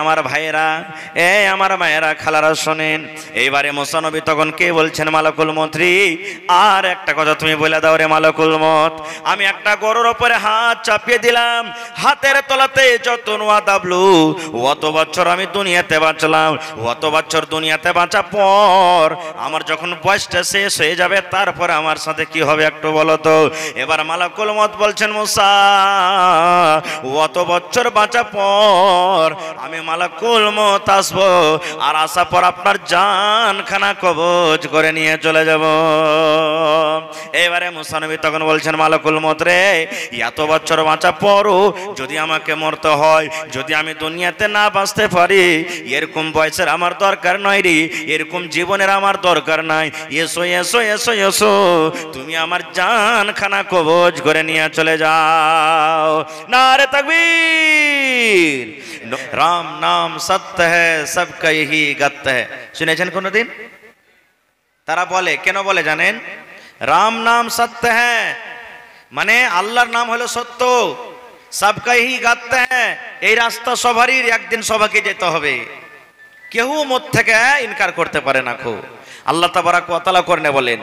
আমার ভাইয়েরা, আমার মায়েরা, খালারা শোনেন। এইবারে মুসা নবী তখন কে বলছেন? মালাকুল মৌত। আর একটা কথা তুমি বলে দাও রে মালাকুল মৌত, আমি একটা গরুর ওপরে হাত চাপিয়ে দিলাম, হাতের তলাতে যত নোয়া দাবলু, অত বছর আমি দুনিয়াতে বাঁচলাম, অত বছর দুনিয়াতে বাঁচা পর আমার যখন বয়সটা শেষ হয়ে যাবে, তারপরে আমার সাথে কি হবে একটু বলো তো। এবার মালাকুল মৌত বলছেন, মুসা অত বছর বাঁচা পর আমি মালাকুল মৌত আসবো, আর আসার পর আপনার জানখানা কবজ করে নিয়ে চলে যাব। এবারে মুসা নবী তখন বলছেন, মালাকুল মৌত রে, এত বছর বাঁচা পরও যদি আমাকে মরতে হয়, যদি আমি দুনিয়াতে না বাঁচতে পারি, এরকম বয়সের আমার দরকার নয় রে, এরকম জীবনের আমার দরকার নাই। এসো এসো এসো এসো, তুমি আমার জানখানা কবজ করে নিয়ে চলে যাও। নারে তাকবীর। রাম নাম সত্য হ্যায়, সবকা यही গত্য হ্যায়। শুনেছেন কোনদিন? তারা বলে, কেন বলে জানেন? রাম নাম সত্য হ্যায়, মানে আল্লাহর নাম হলো সত্য, সবকা यही গত্য হ্যায়। এই রাস্তা সবারই, একদিন সবাইকে যেতে হবে, কেউ মত থেকে ইনকার করতে পারে না। খুব আল্লাহ তাবারাক ওয়া তাআলা করনে বলেন,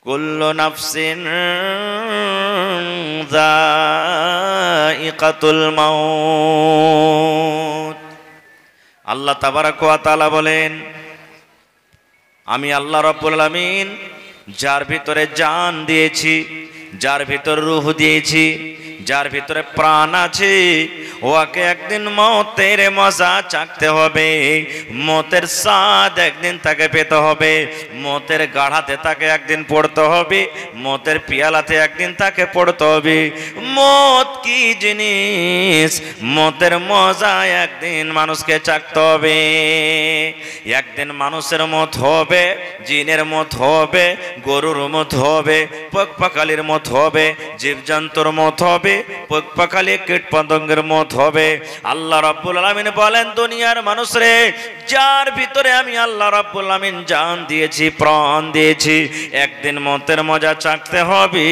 কুল্লু নাফসিন যায়িকাতুল মাউত। আল্লাহ তাবারাক ওয়া তাআলা বলেন, আমি আল্লাহ রাব্বুল আলামিন যার ভিতরে জান দিয়েছি, যার ভিতরে রূহ দিয়েছি, যার ভিতরে প্রাণ আছে, ওকে একদিন মতের মজা চাকতে হবে, মতের স্বাদ একদিন তাকে পেতে হবে, মতের গাড়াতে তাকে একদিন পড়তে হবে, মতের পিয়ালাতে একদিন তাকে পড়তে হবে। মত কি জিনিস, মতের মজা একদিন মানুষকে চাকতে হবে। একদিন মানুষের মত হবে, জিনের মত হবে, গরুর মত হবে, পক্ষপাখালির মত হবে, জীবজন্তুর মত হবে, পক্ষপাখালি কীট পতঙ্গের মত হবে। আল্লাহ রাব্বুল আলামিন বলেন, দুনিয়ার মানুষ রে, যার ভিতরে আমি আল্লাহ রাব্বুল আলামিন জান দিয়েছি, প্রাণ দিয়েছি, একদিন মতের মজা চাকতে হবে।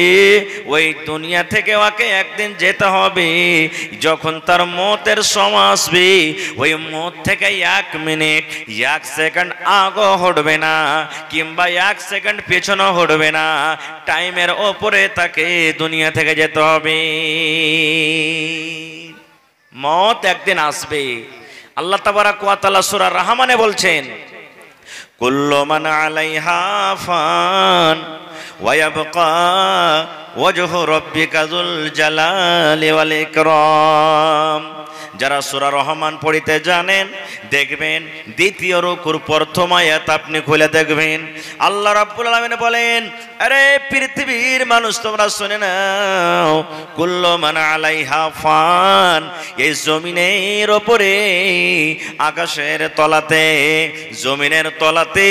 ওই দুনিয়া থেকে ওকে একদিন যেতে হবে। যখন তার মতের সময় আসবে, ওই মত থেকে 1 মিনিট 1 সেকেন্ড আগো হটবে না, কিংবা 1 সেকেন্ড পেছনে হটবে না, টাইমের ওপরে তাকে দুনিয়া থেকে যেতে হবে। মত একদিন আসবে। আল্লাহ তাবারাক ওয়া তাআলা সূরা রহমানে বলছেন, কুল্লু মান আলাইহা ফান ওয়া ইয়াবকা ওয়াজহু রাব্বিকা যুল জালালি ওয়াল ইকরাম। যারা সূরা রহমান পড়িতে জানেন, দেখবেন দ্বিতীয় রুকুর প্রথম আয়াত আপনি খুলে দেখবেন, আল্লাহ রাব্বুল আলামিন বলেন, আরে পৃথিবীর মানুষ তোমরা শুনে নাও, কুল্লু মান আলাইহা ফান, এই জমিনের উপরে, আকাশের তলাতে, জমিনের তলাতে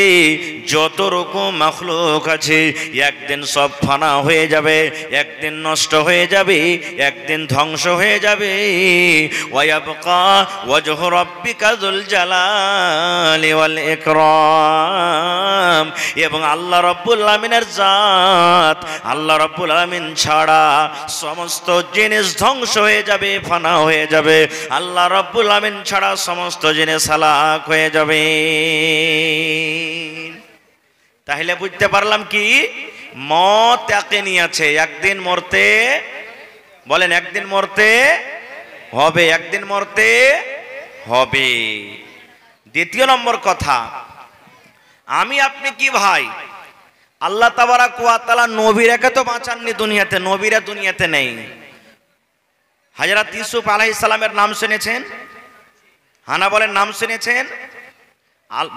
যত রকম মাখলুক আছে, একদিন সব ফানা হয়ে যাবে, একদিন নষ্ট হয়ে যাবে, একদিন ধ্বংস হয়ে যাবে। ওয়ায়াবকা ওয়াজহু রাব্বিকা যুল জালালি ওয়াল ইকরাম। এবং আল্লাহ রাব্বুল আলামিনের জাত, আল্লাহ রাব্বুল আলামিন ছাড়া সমস্ত জিনিস ধ্বংস হয়ে যাবে, ফানা হয়ে যাবে। আল্লাহ রাব্বুল আলামিন ছাড়া সমস্ত জিনিস হালাক হয়ে যাবে। তাহলে বুঝতে পারলাম কি, মত একানি আছে, একদিন মরতে, বলেন একদিন মরতে হবে, একদিন মরতে হবে। দ্বিতীয় নম্বর কথা, আমি আপনি কি ভাই, আল্লাহ তাবারাক ওয়া তাআলা নবীরাকে তো বাঁচাননি দুনিয়াতে, নবীরা দুনিয়াতে নেই। হযরত ইউসুফ আলাইহিস সালামের নাম শুনেছেন? হানা বলেন, নাম শুনেছেন?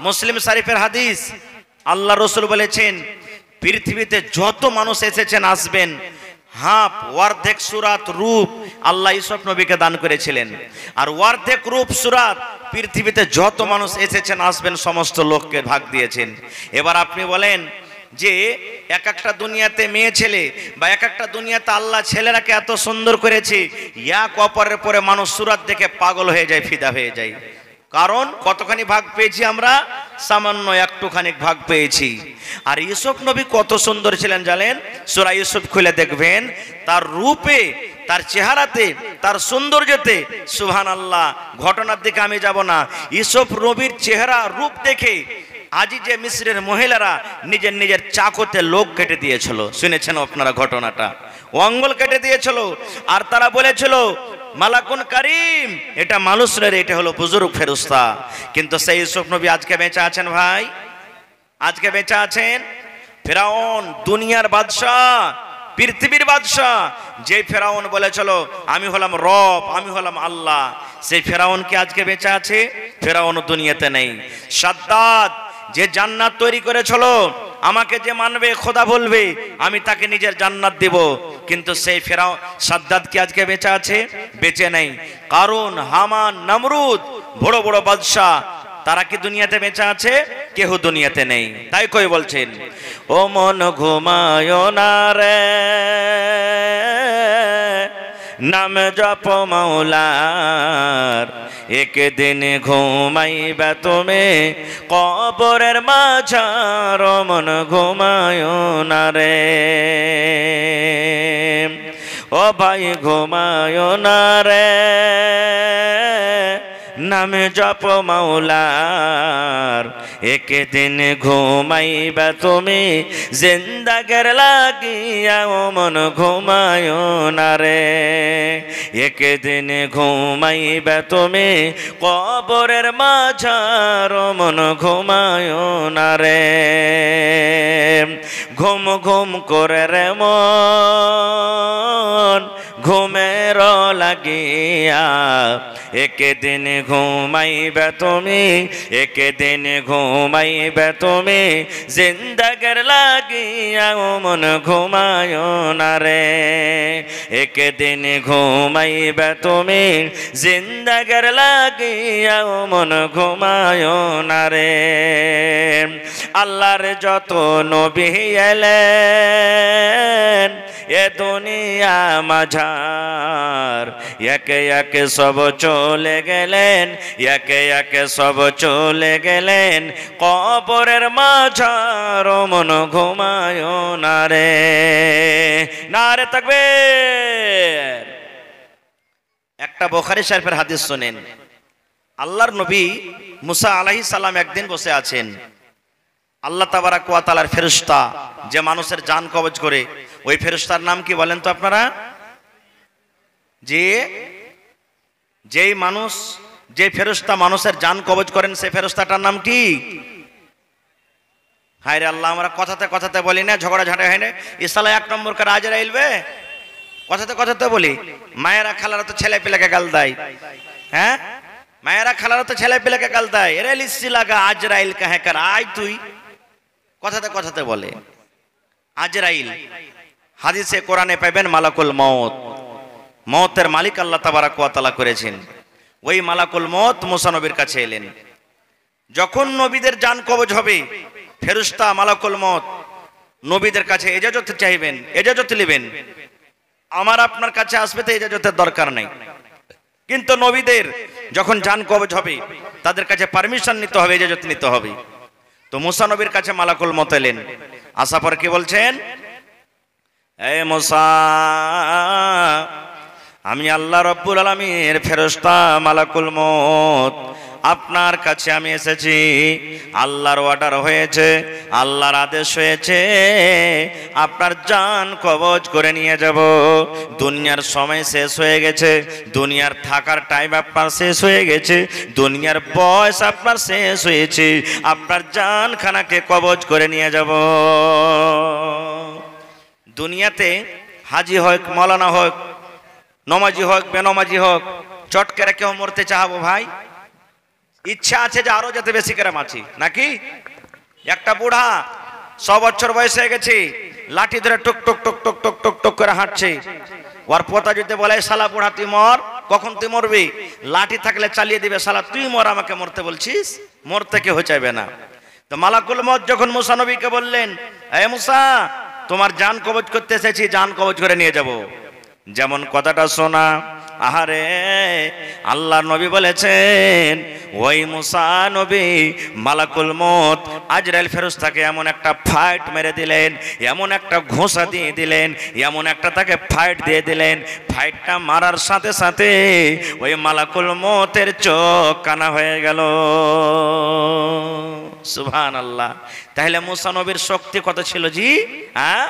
মুসলিম শরীফের হাদিস, আল্লাহ রাসূল বলেছেন, পৃথিবীতে যত মানুষ এসেছেন আসবেন, হাফ অর্ধেক সূরাত রূপ আল্লাহ ইউসুফ নবীকে দান করেছিলেন, আর অর্ধেক রূপ সূরাত পৃথিবীতে যত মানুষ এসেছেন আসবেন সমস্ত লোককে ভাগ দিয়েছেন। এবার আপনি বলেন যে এক একটা দুনিয়াতে মেয়ে ছেলে, বা এক একটা দুনিয়াতে আল্লাহ ছেলেরাকে এত সুন্দর করেছে, এক অপরের পরে মানুষ সূরাত দেখে পাগল হয়ে যায়, ফিদা হয়ে যায়। কারণ কতখানি ভাগ পেয়েছি আমরা? সামান্য একটুখানি ভাগ পেয়েছি। আর ইউসুফ নবী কত সুন্দর ছিলেন জানেন? সূরা ইউসুফ খুলে দেখবেন, তার রূপে, তার চেহারাতে, তার সৌন্দর্যতে, সুবহানাল্লাহ। ঘটনার দিকে আমি যাব না। ইউসুফ নবীর চেহারা রূপ দেখে আজই যে মিশরের মহিলারা নিজের নিজের চাকুতে লোক কেটে দিয়েছিল, শুনেছেন আপনারা ঘটনাটা? অঙ্গল কেটে দিয়েছিল। আর তারা বলেছিল মালাকুন কারিম, এটা মানুষ নয়, এটা হলো বুজুর্গ ফেরেশতা। কিন্তু সেই ইউসুফ নবী আজকে বেঁচে আছেন ভাই, আজকে বেঁচে আছেন। ফেরাউন দুনিয়ার বাদশাহ, পৃথিবীর বাদশাহ, যে ফেরাউন বলেছিল আমি হলাম রব, আমি হলাম আল্লাহ, সেই ফেরাউন কি আজকে বেঁচে আছে? ফেরাউন দুনিয়াতে নেই। সাদ্দাত যে জান্নাত তৈরি করেছিল, আমাকে যে মানবে খোদা বলবে, আমি তাকে নিজের জান্নাত দেব, কিন্তু সেই ফেরাউন সাদ্দাত কি আজকে বেঁচে আছে? বেঁচে নেই। কারণ হামান, নমরুদ, বড় বড় বাদশাহ, তারা কি দুনিয়াতে বেঁচে আছে? কেউ দুনিয়াতে নেই। তাই কই বলছেন, ও মন ঘুমায় না রে, নাম জপ মাওলার, একদিন ঘুমাইবা তুমি কবরের মাঝার, মন ঘুমায় না রে, ও ভাই ঘুমায় না রে, নামে জপ মাওলার, একদিন ঘুমাইবা তুমি জিন্দাগের লাগিয়া, ও মন ঘুমায় না রে, একদিন ঘুমাইবা তুমি কবরের মাঝার, মন ঘুমায় না রে, ঘুম ঘুম করে রে মন ঘুমের লাগিয়া, একদিন ঘুমাইবে তুমি, একদিন ঘুমাইবে তুমি জিন্দাগের লাগিয়া, ও মন ঘুমায় না রে, একদিন ঘুমাইবে তুমি জিন্দাগের লাগিয়া, ও মন ঘুমায় না রে। আল্লাহর যত নবী এলেন এ দুনিয়া মাঝার, একে একে সব চলে গেলেন, একে একে সব চলে গেলেন কবরের মাঝার, মন ঘুমায় না রে। নারে তাকবীর। একটা বুখারী শরীফের হাদিস শুনেন। আল্লাহর নবী মুসা আলাইহিস সালাম একদিন বসে আছেন। আল্লাহ তাবারাক ওয়া তাআলার ফেরেশতা যে মানুষের জান কবজ করে, ওই ফেরেশতার নাম কি বলেন তো আপনারা? যেই মানুষ, যে ফেরেশতা মানুষের জান কবজ করেন, সেই ফেরেশতাটার নাম কি? হায় রে আল্লাহ, আমরা কথাতে কথাতে বলি না, ঝগড়া ঝাঁটা হয় না, ইসালা 1 নম্বর করে আজরাইল বে, কথাতে কথাতে বলি। মায়েরা খালারা তো ছেলে পেলেকে গাল দেয়, হ্যাঁ, মায়েরা খালারা তো ছেলে পেলেকে গাল দেয়, এরে লিসি লাগা আজরাইল কাহে কর, আয় তুই, কথাতে কথাতে বলে। আজরাইল হাদিসে কোরআনে পাবেন মালাকুল মউত, মউতের মালিক আল্লাহ তাবারাক ওয়া তাআলা করেছেন। ওই মালাকুল মউত মুসা নবীর কাছে এলেন। যখন নবীদের জান কবজ হবে, ফেরেশতা মালাকুল মউত নবীদের কাছে ইজাজত চাইবেন, ইজাজত নেবেন। আমার আপনার কাছে আসবে তো ইজাজতের দরকার নাই, কিন্তু নবীদের যখন জান কবজ হবে তাদের কাছে পারমিশন নিতে হবে, ইজাজত নিতে হবে। তো মুসা নবীর কাছে মালাকুল মউত এলেন। আসার পর কি বলছেন, এ মুসা, আমি আল্লাহ রাব্বুল আলামিনের ফেরেশতা মালাকুল মউত, আপনার কাছে আমি এসেছি। আল্লাহর অর্ডার হয়েছে, আল্লাহর আদেশ হয়েছে, আপনার জান কবজ করে নিয়ে যাব। দুনিয়ার সময় শেষ হয়ে গেছে, দুনিয়ার থাকার টাইম আপনার শেষ হয়ে গেছে, দুনিয়ার বয়স আপনার শেষ হয়েছে, আপনার জান খানাকে কবজ করে নিয়ে যাব। দুনিয়াতে হাজি হোক, মৌলানা হোক, নমাজি হোক, বেনমাজি হোক, চট করে কেউ মরতে চাহাবো ভাই? ইচ্ছা আছে যে আরো যেতে বেশি করে মাছি নাকি? একটা বুড়া 100 বছর বয়স হয়ে গেছে, লাঠি ধরে টুক টুক টুক টুক টুক টুক টুক করে হাঁটছে। ওর পোতা যদি বলে শালা বুড়া তুই মর, কখন তুই মরবি? লাঠি থাকলে চালিয়ে দিবে, শালা তুই মর, আমাকে মরতে বলছিস? মরতে কেউ চাইবে না। তো মালাকুল মউত যখন মুসা নবীকে বললেন, এ মুসা, তোমার জান কবজ করতে এসেছি, জান কবজ করে নিয়ে যাব। যেমন কথাটা শোনা, আহারে আল্লাহর নবী বলেছেন ওই মুসা নবী মালাকুল মউত আজরাইল ফেরেশতাকে এমন একটা ফাইট মেরে দিলেন, এমন একটা ঘোষা দিয়ে দিলেন, এমন একটা তাকে ফাইট দিয়ে দিলেন, ফাইটটা মারার সাথে সাথে ওই মালাকুল মউতের চোখ কানা হয়ে গেল। সুবহানাল্লাহ। তাহলে মুসা নবীর শক্তি কত ছিল জি? হ্যাঁ,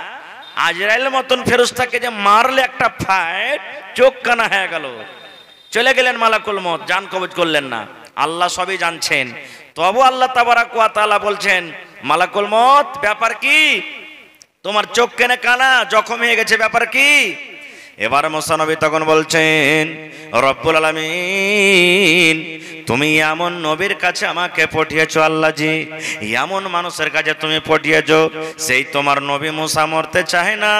আজরাইলের মতন ফেরেশতাকে যে মারলে একটা ফাইট, চোখ কানা হয়ে গেল, চলে গেলেন মালাকুল মউত, জান কবজ করলেন না। আল্লাহ সবই জানছেন, তবু আল্লাহ তাবারাক ওয়া তাআলা বলছেন মালাকুল মউত ব্যাপার কি, তোমার চোখ কেনে কানা, জখম হয়ে গেছে, ব্যাপার কি? এবার মুসা নবী তখন বলছেন রব্বুল আলামিন তুমি এমন নবীর কাছে আমাকে পাঠিয়েছো আল্লাহ জি, এমন মানুষের কাছে তুমি পাঠিয়েছো, সেই তোমার নবী মুসা মরতে চায় না,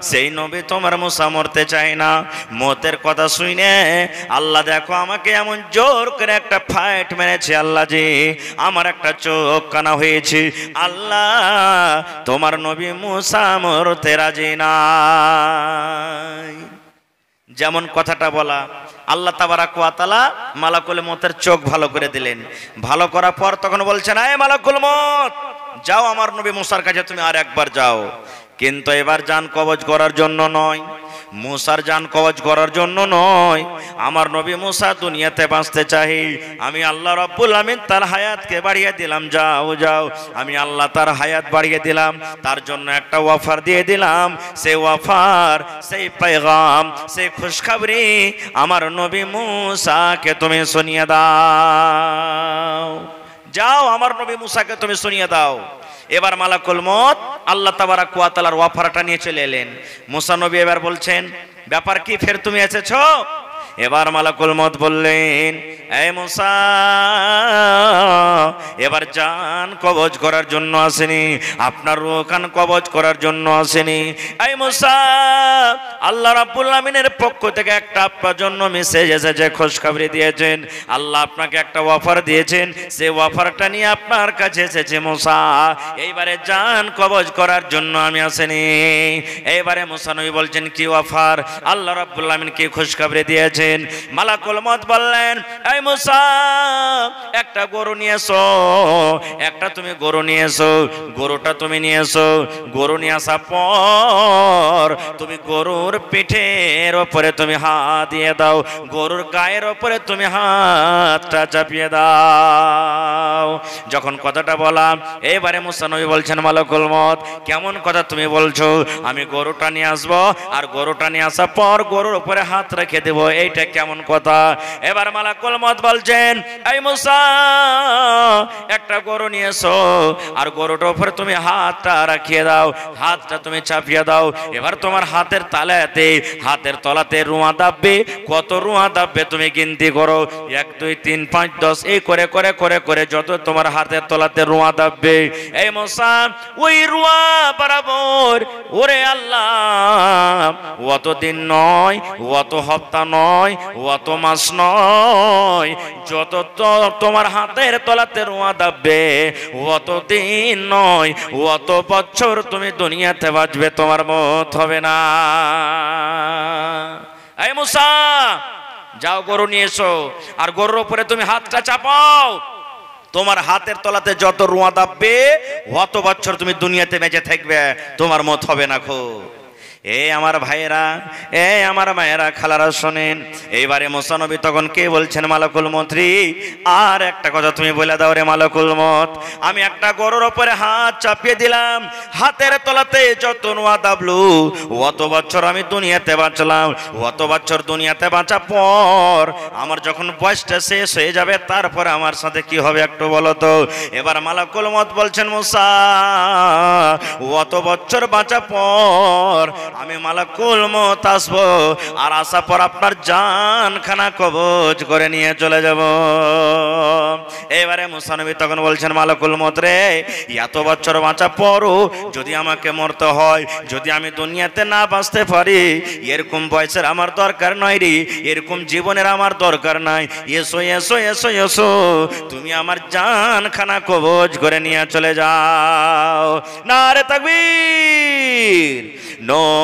সেই নবী তোমার মুসা মরতে চায় না। মতের কথা শুনে আল্লাহ দেখো আমাকে এমন জোর করে একটা ফাইট মেরেছে আল্লাহ জি, আমার একটা চোখ কানা হয়েছে, আল্লাহ তোমার নবী মুসা মরতে রাজি না। যেমন কথাটা বলা, আল্লাহ তাবারাক ওয়া তাআলা মালাকুল মউতের চোখ ভালো করে দিলেন। ভালো করার পর তখন বলছেন এই মালাকুল মউত যাও আমার নবী মুসার কাছে তুমি আর একবার যাও, কিন্তু এবার জান কবজ করার জন্য নয়, মুসার জান কবজ করার জন্য নয়, আমার নবী মুসা দুনিয়াতে বাঁচতে চাই, আমি আল্লাহ রাব্বুল আমিন তার হায়াতকে বাড়িয়ে দিলাম, যাও যাও আমি আল্লাহ তার হায়াত বাড়িয়ে দিলাম, তার জন্য একটা অফার দিয়ে দিলাম, সেই অফার, সেই পেগাম, সেই খুশখবরি আমার নবী মুসাকে তুমি শুনিয়ে দাও, যাও আমার নবী মুসাকে তুমি শুনিয়ে দাও। এবার মালাকুল মউত আল্লাহ তাবারাক ওয়া তাআলার অফারটা নিয়ে চলে এলেন। মুসা নবী এবার বলছেন ব্যাপার কি, ফের তুমি এসেছো? এবার মালাকুল মউত বললেন এই মুসা এবার জান কবজ করার জন্য আসেনি, আপনার রূহ কান কবজ করার জন্য আসেনি। এই মুসা আল্লাহ রাব্বুল আমিনের পক্ষ থেকে একটা আপনার জন্য মেসেজ এসেছে, খুশখবরি দিয়েছেন, আল্লাহ আপনাকে একটা অফার দিয়েছেন, সেই অফারটা নিয়ে আপনার কাছে এসেছে মুসা, এইবারে জান কবজ করার জন্য আমি আসেনি। এইবারে মুসা নবী বলছেন কি অফার, আল্লাহ রাব্বুল আমিন কি খুশখবরি দিয়েছেন? মালাকুল মউত বললেন এই মুসা একটা গরু নিয়ে এসো, একটা তুমি গরু নিয়ে এসো, গরুটা তুমি নিয়ে এসো, গরু নিয়ে আসার পর তুমি গরুর পিঠের ওপরে তুমি হাত দিয়ে দাও, গরুর গায়ের ওপরে তুমি হাতটা চাপিয়ে দাও। যখন কথাটা বললাম এবারে মুসা নবী বলছেন মালাকুল মউত কেমন কথা তুমি বলছো, আমি গরুটা নিয়ে আসবো আর গরুটা নিয়ে আসার পর গরুর উপরে হাত রেখে দেবো, এইটা কেমন কথা? এবার মালাকুল মউত বলছেন এই মুসা একটা গরু নিয়ে এসো আর গরুটার উপরে তুমি হাতটা রাখিয়ে দাও, হাতটা তুমি চাপিয়ে দাও, এবার তোমার হাতের তালাতে, হাতের তলাতে রুয়া দাববে, কত রুয়া দাববে তুমি গিনতি করো, 1 2 3 5 10 এই করে করে করে করে যত তোমার হাতের তলাতে রুয়া দাববে, এই মুসা ওই রুয়া বরাবর ওরে আল্লাহ অত দিন নয়, অত হপ্তা নয়, অত মাস নয়, যত তোমার হাতের তলাতে রুয়া দাববে অত দিন নয়, অত বছর তুমি দুনিয়াতে বাঁচবে, তোমার মত হবে না। এই মুসা যাও গরু নিয়ে এসো আর গরুর উপরে তুমি হাতটা চাপাও, তোমার হাতের তলাতে যত রুয়া দাববে অত বছর তুমি দুনিয়াতে বেঁচে থাকবে, তোমার মত হবে না। খো এ আমার ভাইয়েরা, এ আমার মায়েরা, খালারা শোনেন, এইবারে মুসা নবী তখন কে বলছেন মালাকুল মউত আর একটা কথা তুমি বলে দাও রে মালাকুল মউত, আমি একটা গরুর উপরে হাত চাপিয়ে দিলাম, হাতের তলাতে যত রুয়া দাবলু অত বছর আমি দুনিয়াতে বাঁচলাম, অত বছর দুনিয়াতে বাঁচা পর আমার যখন বয়সটা শেষ হয়ে যাবে তারপরে আমার সাথে কি হবে একটু বলো তো। এবার মালাকুল মউত বলছেন মুসা অত বছর বাঁচা পর আমি মালাকুল মউত আসবো আর আসার পর আপনার জানখানা কবজ করে নিয়ে চলে যাব। এবারে মুসা নবী তখন বলছেন মালাকুল মউত রে এত বছর বাঁচা পরও যদি আমাকে মরতে হয়, যদি আমি দুনিয়াতে না বাঁচতে পারি, এরকম বয়সের আমার দরকার নয় রে, এরকম জীবনের আমার দরকার নাই, এসো এসো এসো এসো তুমি আমার জানখানা কবজ করে নিয়ে চলে যাও। নারে তাকবীর,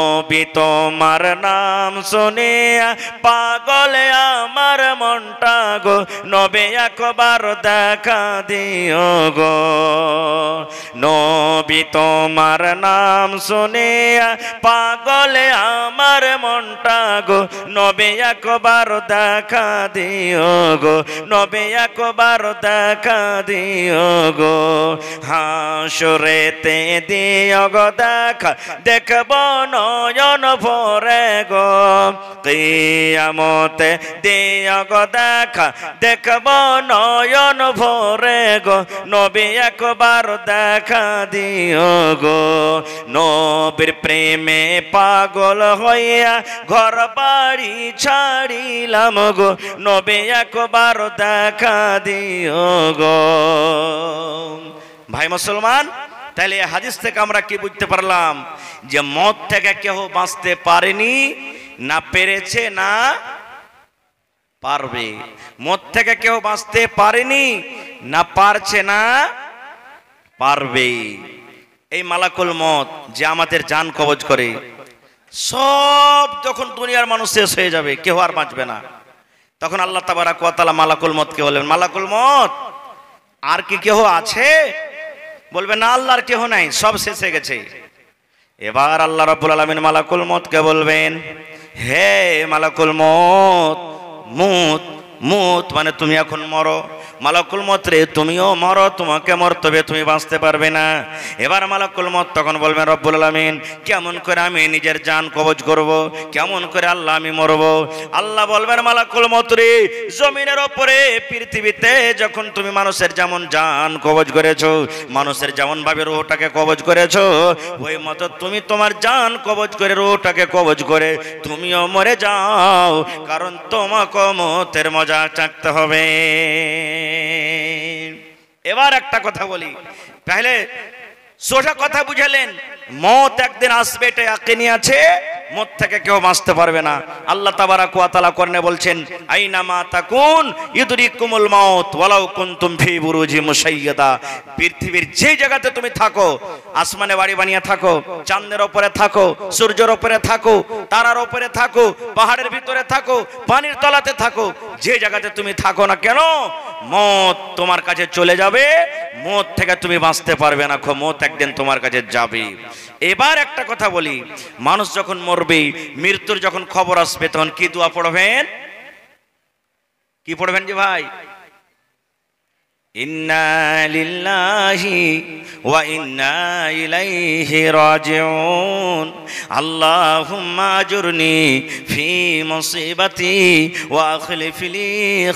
নবী তোমার নাম শুনে পাগলে আমার মনটা গো, নবী একবার দেখা দিও গো। নবী তোমার নাম শুনে পাগলে আমার মনটা গো, নবী একবার দেখা দিও গো, নবী একবার দেখা দিও গো। হাসরেতে দিও গো দেখা, দেখব নয়ন ভরে গো। কিয়ামতে দিও গো দেখা, দেখব নয়ন ভরে গো, নবী একবার দেখা দিও গো। নবীর প্রেমে পাগল হইয়া ঘর বাড়ি ছাড়িলাম গো, নবী একবার দেখা দিও গো। ভাই মুসলমান, তাহলে এই হাদিস থেকে আমরা কি বুঝতে পারলাম? যে মত থেকে কেউ বাঁচতে পারেনি, না পেরেছে, না পারবে। মত থেকে কেউ বাঁচতে পারেনি, না পারছে, না পারবে। এই মালাকুল মত যে আমাদের জান কবজ করে, সব যখন দুনিয়ার মানুষ শেষ হয়ে যাবে, কেউ আর বাঁচবে না, তখন আল্লাহ তাবারাক ওয়া তাআলা মালাকুল মতকে বলবেন, মালাকুল মত আর কি কেউ আছে? বলবে না, আল্লাহর কেউ নাই, সব শেষ হয়ে গেছে। এবার আল্লাহ রাব্বুল আলামিন মালাকুল মতকে বলবেন, হে মালাকুল মত, মুত মুত মানে তুমি এখন মরো। মালাকুল মত রে, তুমিও মরো, তোমাকে মরতে হবে, তুমি বাঁচতে পারবে না। এবার মালাকুল মত তখন বলবেন, রব্বুল আলামিন কেমন করে আমি নিজের জান কবজ করব, কেমন করে আল্লাহ আমি মরব? আল্লাহ বলবেন, মালাকুল মত রে, জমিনের ওপরে পৃথিবীতে যখন তুমি মানুষের যেমন জান কবজ করেছো, মানুষের যেমন ভাবে রূহটাকে কবজ করেছো, ওই মতো তুমি তোমার জান কবজ করে রূহটাকে কবজ করে তুমিও মরে যাও, কারণ তোমাকে মতের মজা চাকতে হবে। এবার একটা কথা বলি, তাহলে সোজা কথা বুঝালেন, মত একদিন আসবে, এটা ইয়াকিনি আছে, মত থেকে কেউ বাঁচতে পারবে না। আল্লাহ তাবারাক ওয়া তাআলা কোরআনে বলছেন, আইনামা তাকুন ইউদরিকুমুল মাউত ওয়ালাউ কুনতুম ফি বুরুজি মুশাইয়াদা। পৃথিবীর যে জায়গাতে তুমি থাকো, আসমানে বাড়ি বানিয়ে থাকো, চাঁদের উপরে থাকো, সূর্যের উপরে থাকো, তারার উপরে থাকো, পাহাড়ের ভিতরে থাকো, পানির তলাতে থাকো, যে জায়গাতে তুমি থাকো না কেন, মত তোমার কাছে চলে যাবে, মত থেকে তুমি বাঁচতে পারবে না, মত একদিন তোমার কাছে যাবে। এবার একটা কথা বলি, মানুষ যখন মরবে, মৃত্যুর যখন খবর আসবে, তখন কি দোয়া পড়বেন? কি পড়বেন যে ভাই? ইন্না লিল্লাহি ওয়া ইন্না ইলাইহি রাজিউন, আল্লাহুম্মা আজুরনি ফি মুসিবাতি ওয়া আখলিফ লি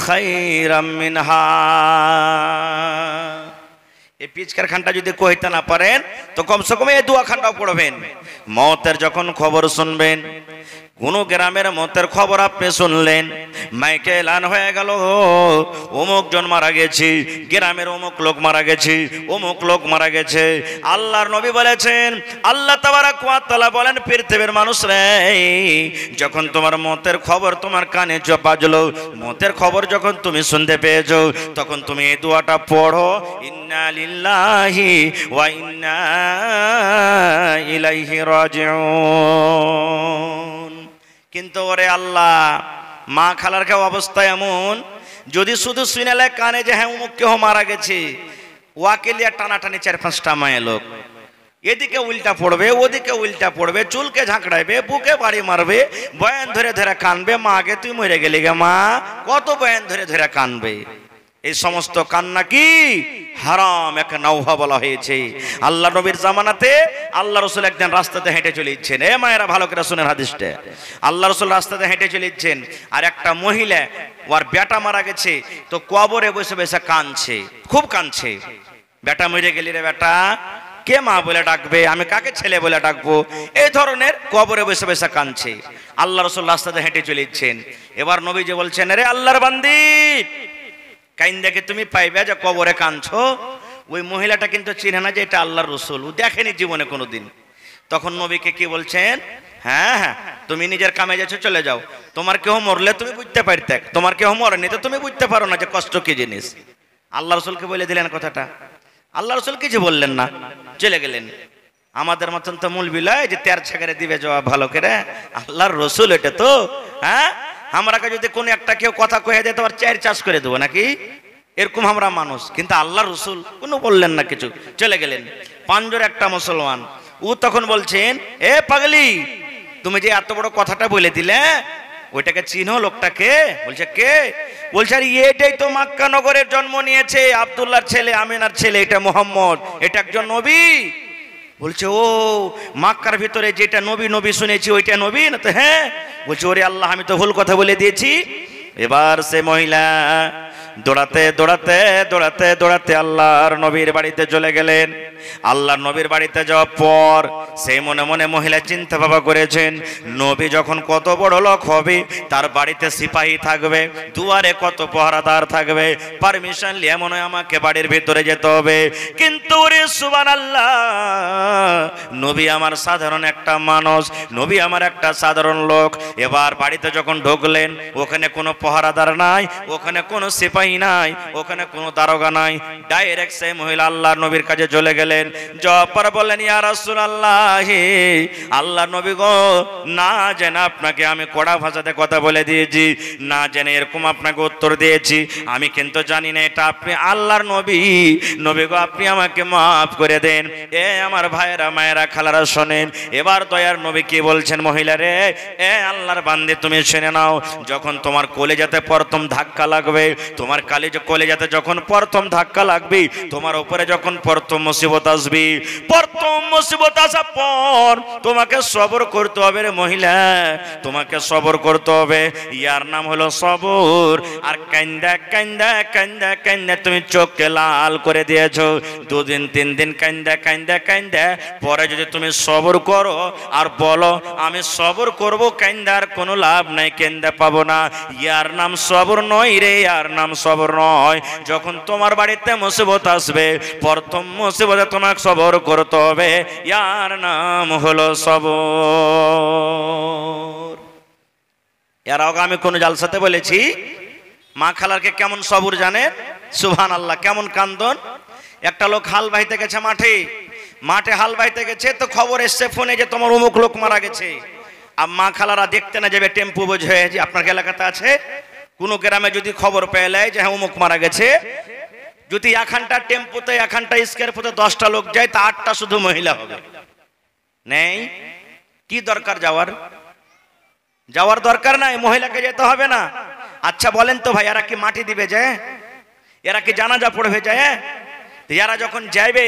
খায়রাম মিনহা। এই পিচকার খানটা যদি কইতে না পারেন, তো কমসে কম এই দোয়া খানটাও পড়বেন। মতের যখন খবর শুনবেন, কোন গ্রামের মতের খবর আপনি শুনলেন, মাইকে এলান হয়ে গেল, অমুক জন মারা গেছে, গ্রামের অমুক লোক মারা গেছে, অমুক লোক মারা গেছে। আল্লাহর নবী বলেছেন, আল্লাহ তাবারাক ওয়া তাআলা বলেন, পৃথিবীর মানুষ রে, যখন তোমার মতের খবর তোমার কানে বাজলো, মতের খবর যখন তুমি শুনতে পেয়েছো, তখন তুমি এই দোয়াটা পড়ো, ইন্না লিল্লাহি ওয়া ইন্না ইলাইহি রাজিউন। কিন্তু ওরে আল্লাহ, মা খালার কেউ অবস্থা এমন, যদি শুধু শুনেলে কানে যে হ্যাঁ অমুক কেউ মারা গেছে, ওয়াকে লিয়া টানাটানি 4-5টা মায়ের লোক, এদিকে উল্টা পড়বে, ওদিকে উল্টা পড়বে, চুলকে ঝাঁকড়াইবে, বুকে বাড়ি মারবে, বয়ান ধরে ধরে কানবে, মাকে তুই মরে গেলি গে মা, কত বয়ান ধরে ধরে কানবে। এই সমস্ত কান্না কি হারাম, একটা নাওহা বলা হয়েছে। আল্লাহ নবীর জামানাতে আল্লাহ রসুল একদিন রাস্তাতে হেঁটে চলে ইচ্ছেন, এ মায়েরা ভালো করে শুনেন হাদিসটা, আল্লাহ রসুল রাস্তাতে হেঁটে চলে ইচ্ছেন, আর একটা মহিলা, ওর বেটা মারা গেছে, তো কবরে বসে বসে কাঁদছে, খুব কাঁদছে। বেটা মরে গেলি রে বেটা, কে মা বলে ডাকবে, আমি কাকে ছেলে বলে ডাকবো, এই ধরনের কবরে বসে বসে কাঁদছে। আল্লাহ রসুল রাস্তাতে হেঁটে চলে ইচ্ছেন। এবার নবীজি বলছেন, রে আল্লাহর বান্দি, কাইন দেখে তুমি পাইবে যে কবরে কাঁদছো। ওই মহিলাটা কিন্তু চিনে না যে এটা আল্লাহর রসুল, ও দেখেনি জীবনে কোনোদিন। তখন নবীকে কি বলছেন, হ্যাঁ হ্যাঁ, তুমি নিজের কামে যাচ্ছ, চলে যাও, তোমার কেউ মরলে তুমি বুঝতে পারতে, তোমার কেউ মরেনি তো তুমি বুঝতে পারো না যে কষ্ট কি জিনিস। আল্লাহ রসুলকে বলে দিলেন কথাটা, আল্লাহ রসুল কিছু বললেন না, চলে গেলেন। আমাদের মতন তো মূল বিলয় যে তের ছাগরে দিবে জবাব ভালো করে। আল্লাহর রসুল এটা তো, হ্যাঁ আমরাকে যদি কোনো একটা কেউ কথা কয়ে দেয় তো আর চার চাষ করে দেবো নাকি, এরকম আমরা মানুষ। কিন্তু আল্লাহর রসুল কোনো বললেন না, কিছু চলে গেলেন। পাঞ্জর একটা মুসলমান, ও তখন বলছেন, এ পাগলি তুমি যে এত বড় কথাটা বলে দিলে, ওইটাকে চিনো লোকটাকে? বলছে কে? বলছে আরে এটাই তো মক্কা নগরের জন্ম নিয়েছে, আব্দুল্লাহর ছেলে, আমিনার ছেলে, এটা মুহাম্মদ, এটা একজন নবী। বলছে ও মক্কার ভিতরে যেটা নবী নবী শুনেছি ওইটা নবী না? তো হ্যাঁ। বলছে ওরে আল্লাহ, আমি তো ভুল কথা বলে দিয়েছি। এবার সে মহিলা দৌড়াতে দৌড়াতে দৌড়াতে দৌড়াতে আল্লাহর নবীর বাড়িতে চলে গেলেন। আল্লাহর নবীর বাড়িতে যাওয়ার পর সেই মনে মনে মহিলা চিন্তা ভাবনা করেছেন, নবী যখন কত বড় লোক হবে, তার বাড়িতে সিপাহী থাকবে, দুয়ারে কত পহরাদার থাকবে, পারমিশন নিয়ে মনে হয় আমাকে বাড়ির ভিতরে যেতে হবে। কিন্তু রে সুবহানাল্লাহ, নবী আমার সাধারণ একটা মানুষ, নবী আমার একটা সাধারণ লোক। এবার বাড়িতে যখন ঢুকলেন, ওখানে কোনো পহরাদার নাই, ওখানে কোনো সিপাহী নাই, ওখানে কোনো দারোগা নাই। ডাইরেক্ট সেই মহিলা আল্লাহর নবীর কাছে চলে গেলেন। জফর বললেন, ইয়া রাসূলুল্লাহ, আল্লাহর নবী গো, না জেনে আপনাকে আমি কড়া ভাষাতে কথা বলে দিয়েছি, না জেনে এরকম আপনাকে উত্তর দিয়েছি, আমি কিন্তু জানি না এটা আপনি আল্লাহর নবী। নবী গো, আপনি আমাকে মাফ করে দেন। এ আমার ভাইয়েরা, মায়েরা, খালারা শোনেন, এবার দয়ার নবী কি বলছেন, মহিলা রে, এ আল্লাহর বান্দে তুমি শুনে নাও, যখন তোমার কলিজাতে প্রথম ধাক্কা লাগবে, তোমার কলিজাতে যখন প্রথম ধাক্কা লাগবে, তোমার উপরে যখন প্রথম মুসিবত আসবে, প্রথম মুসিবত আসার পর তোমাকে সবর করতে হবে রে মহিলা, তোমাকে সবর করতে হবে। ইয়ার নাম হলো সবর। আর কান্দা কান্দা কান্দা কান্দা তুমি চোখকে লাল করে দিয়েছো, দুদিন তিন দিন কান্দা কান্দা কান্দা পরে যদি তুমি সবর করো আর বলো আমি সবর করব, কান্দার কোনো লাভ নাই, কান্দা পাবো না, ইয়ার নাম সবর নয় রে, ইয়ার নাম সবর নয়। যখন তোমার বাড়িতে মুসিবত আসবে, প্রথম মুসিবতে তোমাকে সবর করতে হবে, ইয়ার নাম হলো সবর। এর আগে আমি কোন জালসাতে বলেছি, মা খালারকে কেমন সবর জানে? সুবহানাল্লাহ, কেমন কান্দন। একটা লোক হাল বাইতে গেছে মাঠে হাল বাইতে গেছে, তো খবর এসছে ফোনে যে তোমার অমুক লোক মারা গেছে। আর মা খালারা দেখতে না যাবে, টেম্পু বোঝে, যে আপনার এলাকাতে আছে কোন গ্রামে যদি খবর পেয়ে যায় যে হ্যাঁ অমুক মারা গেছে, যদি এখানটা টেম্পুতে এখানটা স্কয়ারফুটে 10টা লোক যায়, তা 8টা শুধু মহিলা হবে। নেই কি দরকার যাওয়ার দরকার নাই, মহিলাকে যেতে হবে না। আচ্ছা বলেন তো ভাই, এরা কি মাটি দিবে যায়? এরা কি জানাজা পড়বে যায়? এরা যখন যাইবে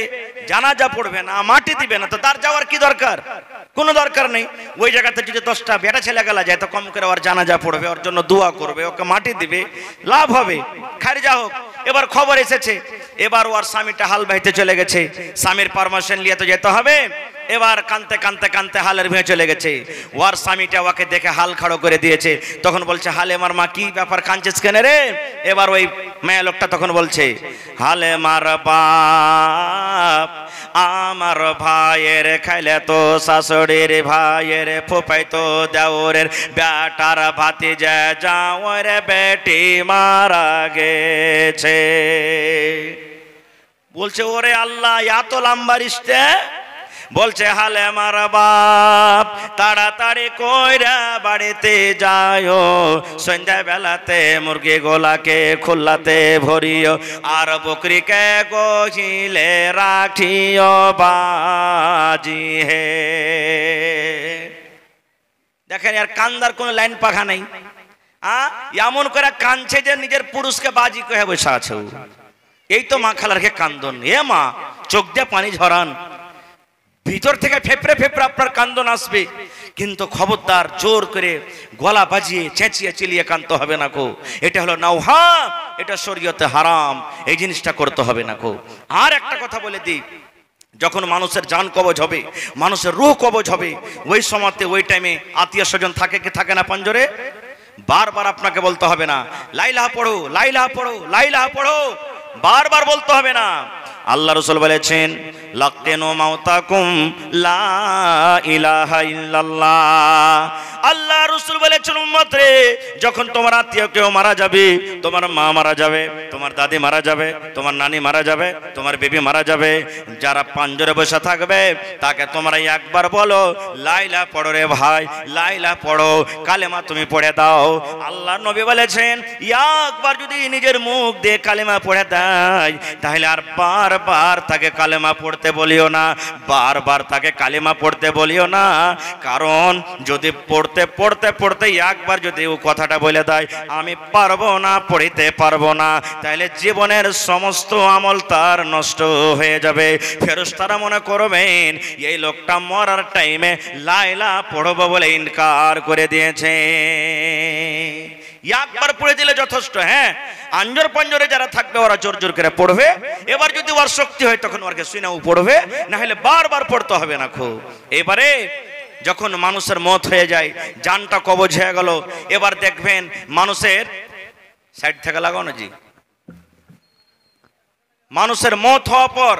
জানাজা পড়বে না, মাটি দিবে না, তো তার যাওয়ার কি দরকার? কোনো দরকার নেই। ওই জায়গাতে যদি 10টা বেটা ছেলে গেলা যায়, তো কম করে ওর জানাজা পড়বে, ওর জন্য দোয়া করবে, ওকে মাটি দিবে, লাভ হবে। খারিজা হোক। এবার খবর এসেছে, এবার ওর স্বামীটা হাল বাইতে চলে গেছে, স্বামীর পারমিশন নিয়ে তো যেতে হবে। এবার কানতে কানতে কানতে হালের ভেঙে চলে গেছে, ওর স্বামীটা ওকে দেখে হাল খাড়ো করে দিয়েছে। তখন বলছে, হালে মার মা, কি ব্যাপার, কাঁদছিস কেন রে? এবার ওই মেয়ে লোকটা তখন বলছে, হালে মার বাপ, আমার ভাইয়ের খাইলে তো শাশুড়ির ভাইয়ের ফুফাই তো দেওরের বেটার ভাতিজা যাওয়ার বেটি মারা গেছে। বলছে ওরে আল্লাহ, এত লম্বা রিস্তে। বলছে, হালে মার বাপ, তাড়াতাড়ি কইরা বাড়িতে যাও, সন্ধ্যা বেলাতে মুরগি গোলাকে খুল্লাতে ভরিও, আর বকরিকে গহিলে রাখিও বাজি হে। দেখেন আর কান্দার কোন লাইন পাখা নাই, এমন করে কাঁদছে যে নিজের পুরুষকে বাজি কহে বসে আছে। এই তো মা খালারকে কান্দন। এ মা, চোখ দিয়ে পানি ঝরান, ভিতর থেকে ফেপড়ে ফেপড়ে আপনার কান্দন আসবে, কিন্তু খবরদার জোর করে গলা বাজিয়ে চেঁচিয়ে চিলিয়ে কাঁদতে হবে না কো। এটা হলো নাওহা, এটা শরীয়তে হারাম, এই জিনিসটা করতে হবে না কো। আর একটা কথা বলে দিই, যখন মানুষের জান কবজ হবে, মানুষের রূহ কবজ হবে, ওই সময়তে ওই টাইমে আত্মীয় স্বজন থাকে কি থাকে না পাঞ্জরে? বারবার আপনাকে বলতে হবে না লাইলাহা পড়ো, লাইলাহা পড়ো, লাইলাহা পড়ো, বারবার বলতে হবে না। আল্লাহ রাসূল বলেছেন, লাকতেনু মাউতাকুম লা ইলাহা ইল্লাল্লাহ, আল্লাহ রাসূল বলেছেন উম্মত রে, যখন তোমার আত্মীয় কেউ মারা যাবে, তোমার মা মারা যাবে, তোমার দাদি মারা যাবে, তোমার নানি মারা যাবে, তোমার বেবি মারা যাবে, যারা পাঞ্জরে বসে থাকবে তাকে তোমরা একবার বলো লা ইলাহা পড়ো রে ভাই, লা ইলাহা পড়ো, কালেমা তুমি পড়ে দাও। আল্লাহ নবী বলেছেন একবার যদি নিজের মুখ দিয়ে কালেমা পড়ে দেয় তাহলে আর বারবার তাকে কালেমা পড়তে বলিও না, বারবার তাকে কালেমা পড়তে বলিও না। কারণ যদি পড়তে পড়তে পড়তে একবার যদি ও কথাটা বলে দেয় আমি পারবো না, পড়িতে পারবো না, তাহলে জীবনের সমস্ত আমল তার নষ্ট হয়ে যাবে। ফেরেশতারা মনে করবেন এই লোকটা মরার টাইমে লা ইলাহা পড়বো বলে ইনকার করে দিয়েছে। একবার পড়ে দিলে যথেষ্ট। হ্যাঁ, আঞ্জর পাঞ্জরে যারা থাকবে ওরা জোর জোর করে পড়বে, এবার যদি ওর শক্তি হয় তখন ওরকে শুনেও পড়বে, না হলে বারবার পড়তে হবে না। খুব এবারে যখন মানুষের মত হয়ে যায়, জানটা কবজ হয়ে গেল, এবার দেখবেন মানুষের সাইড থেকে লাগাও না জি, মানুষের মত হওয়ার পর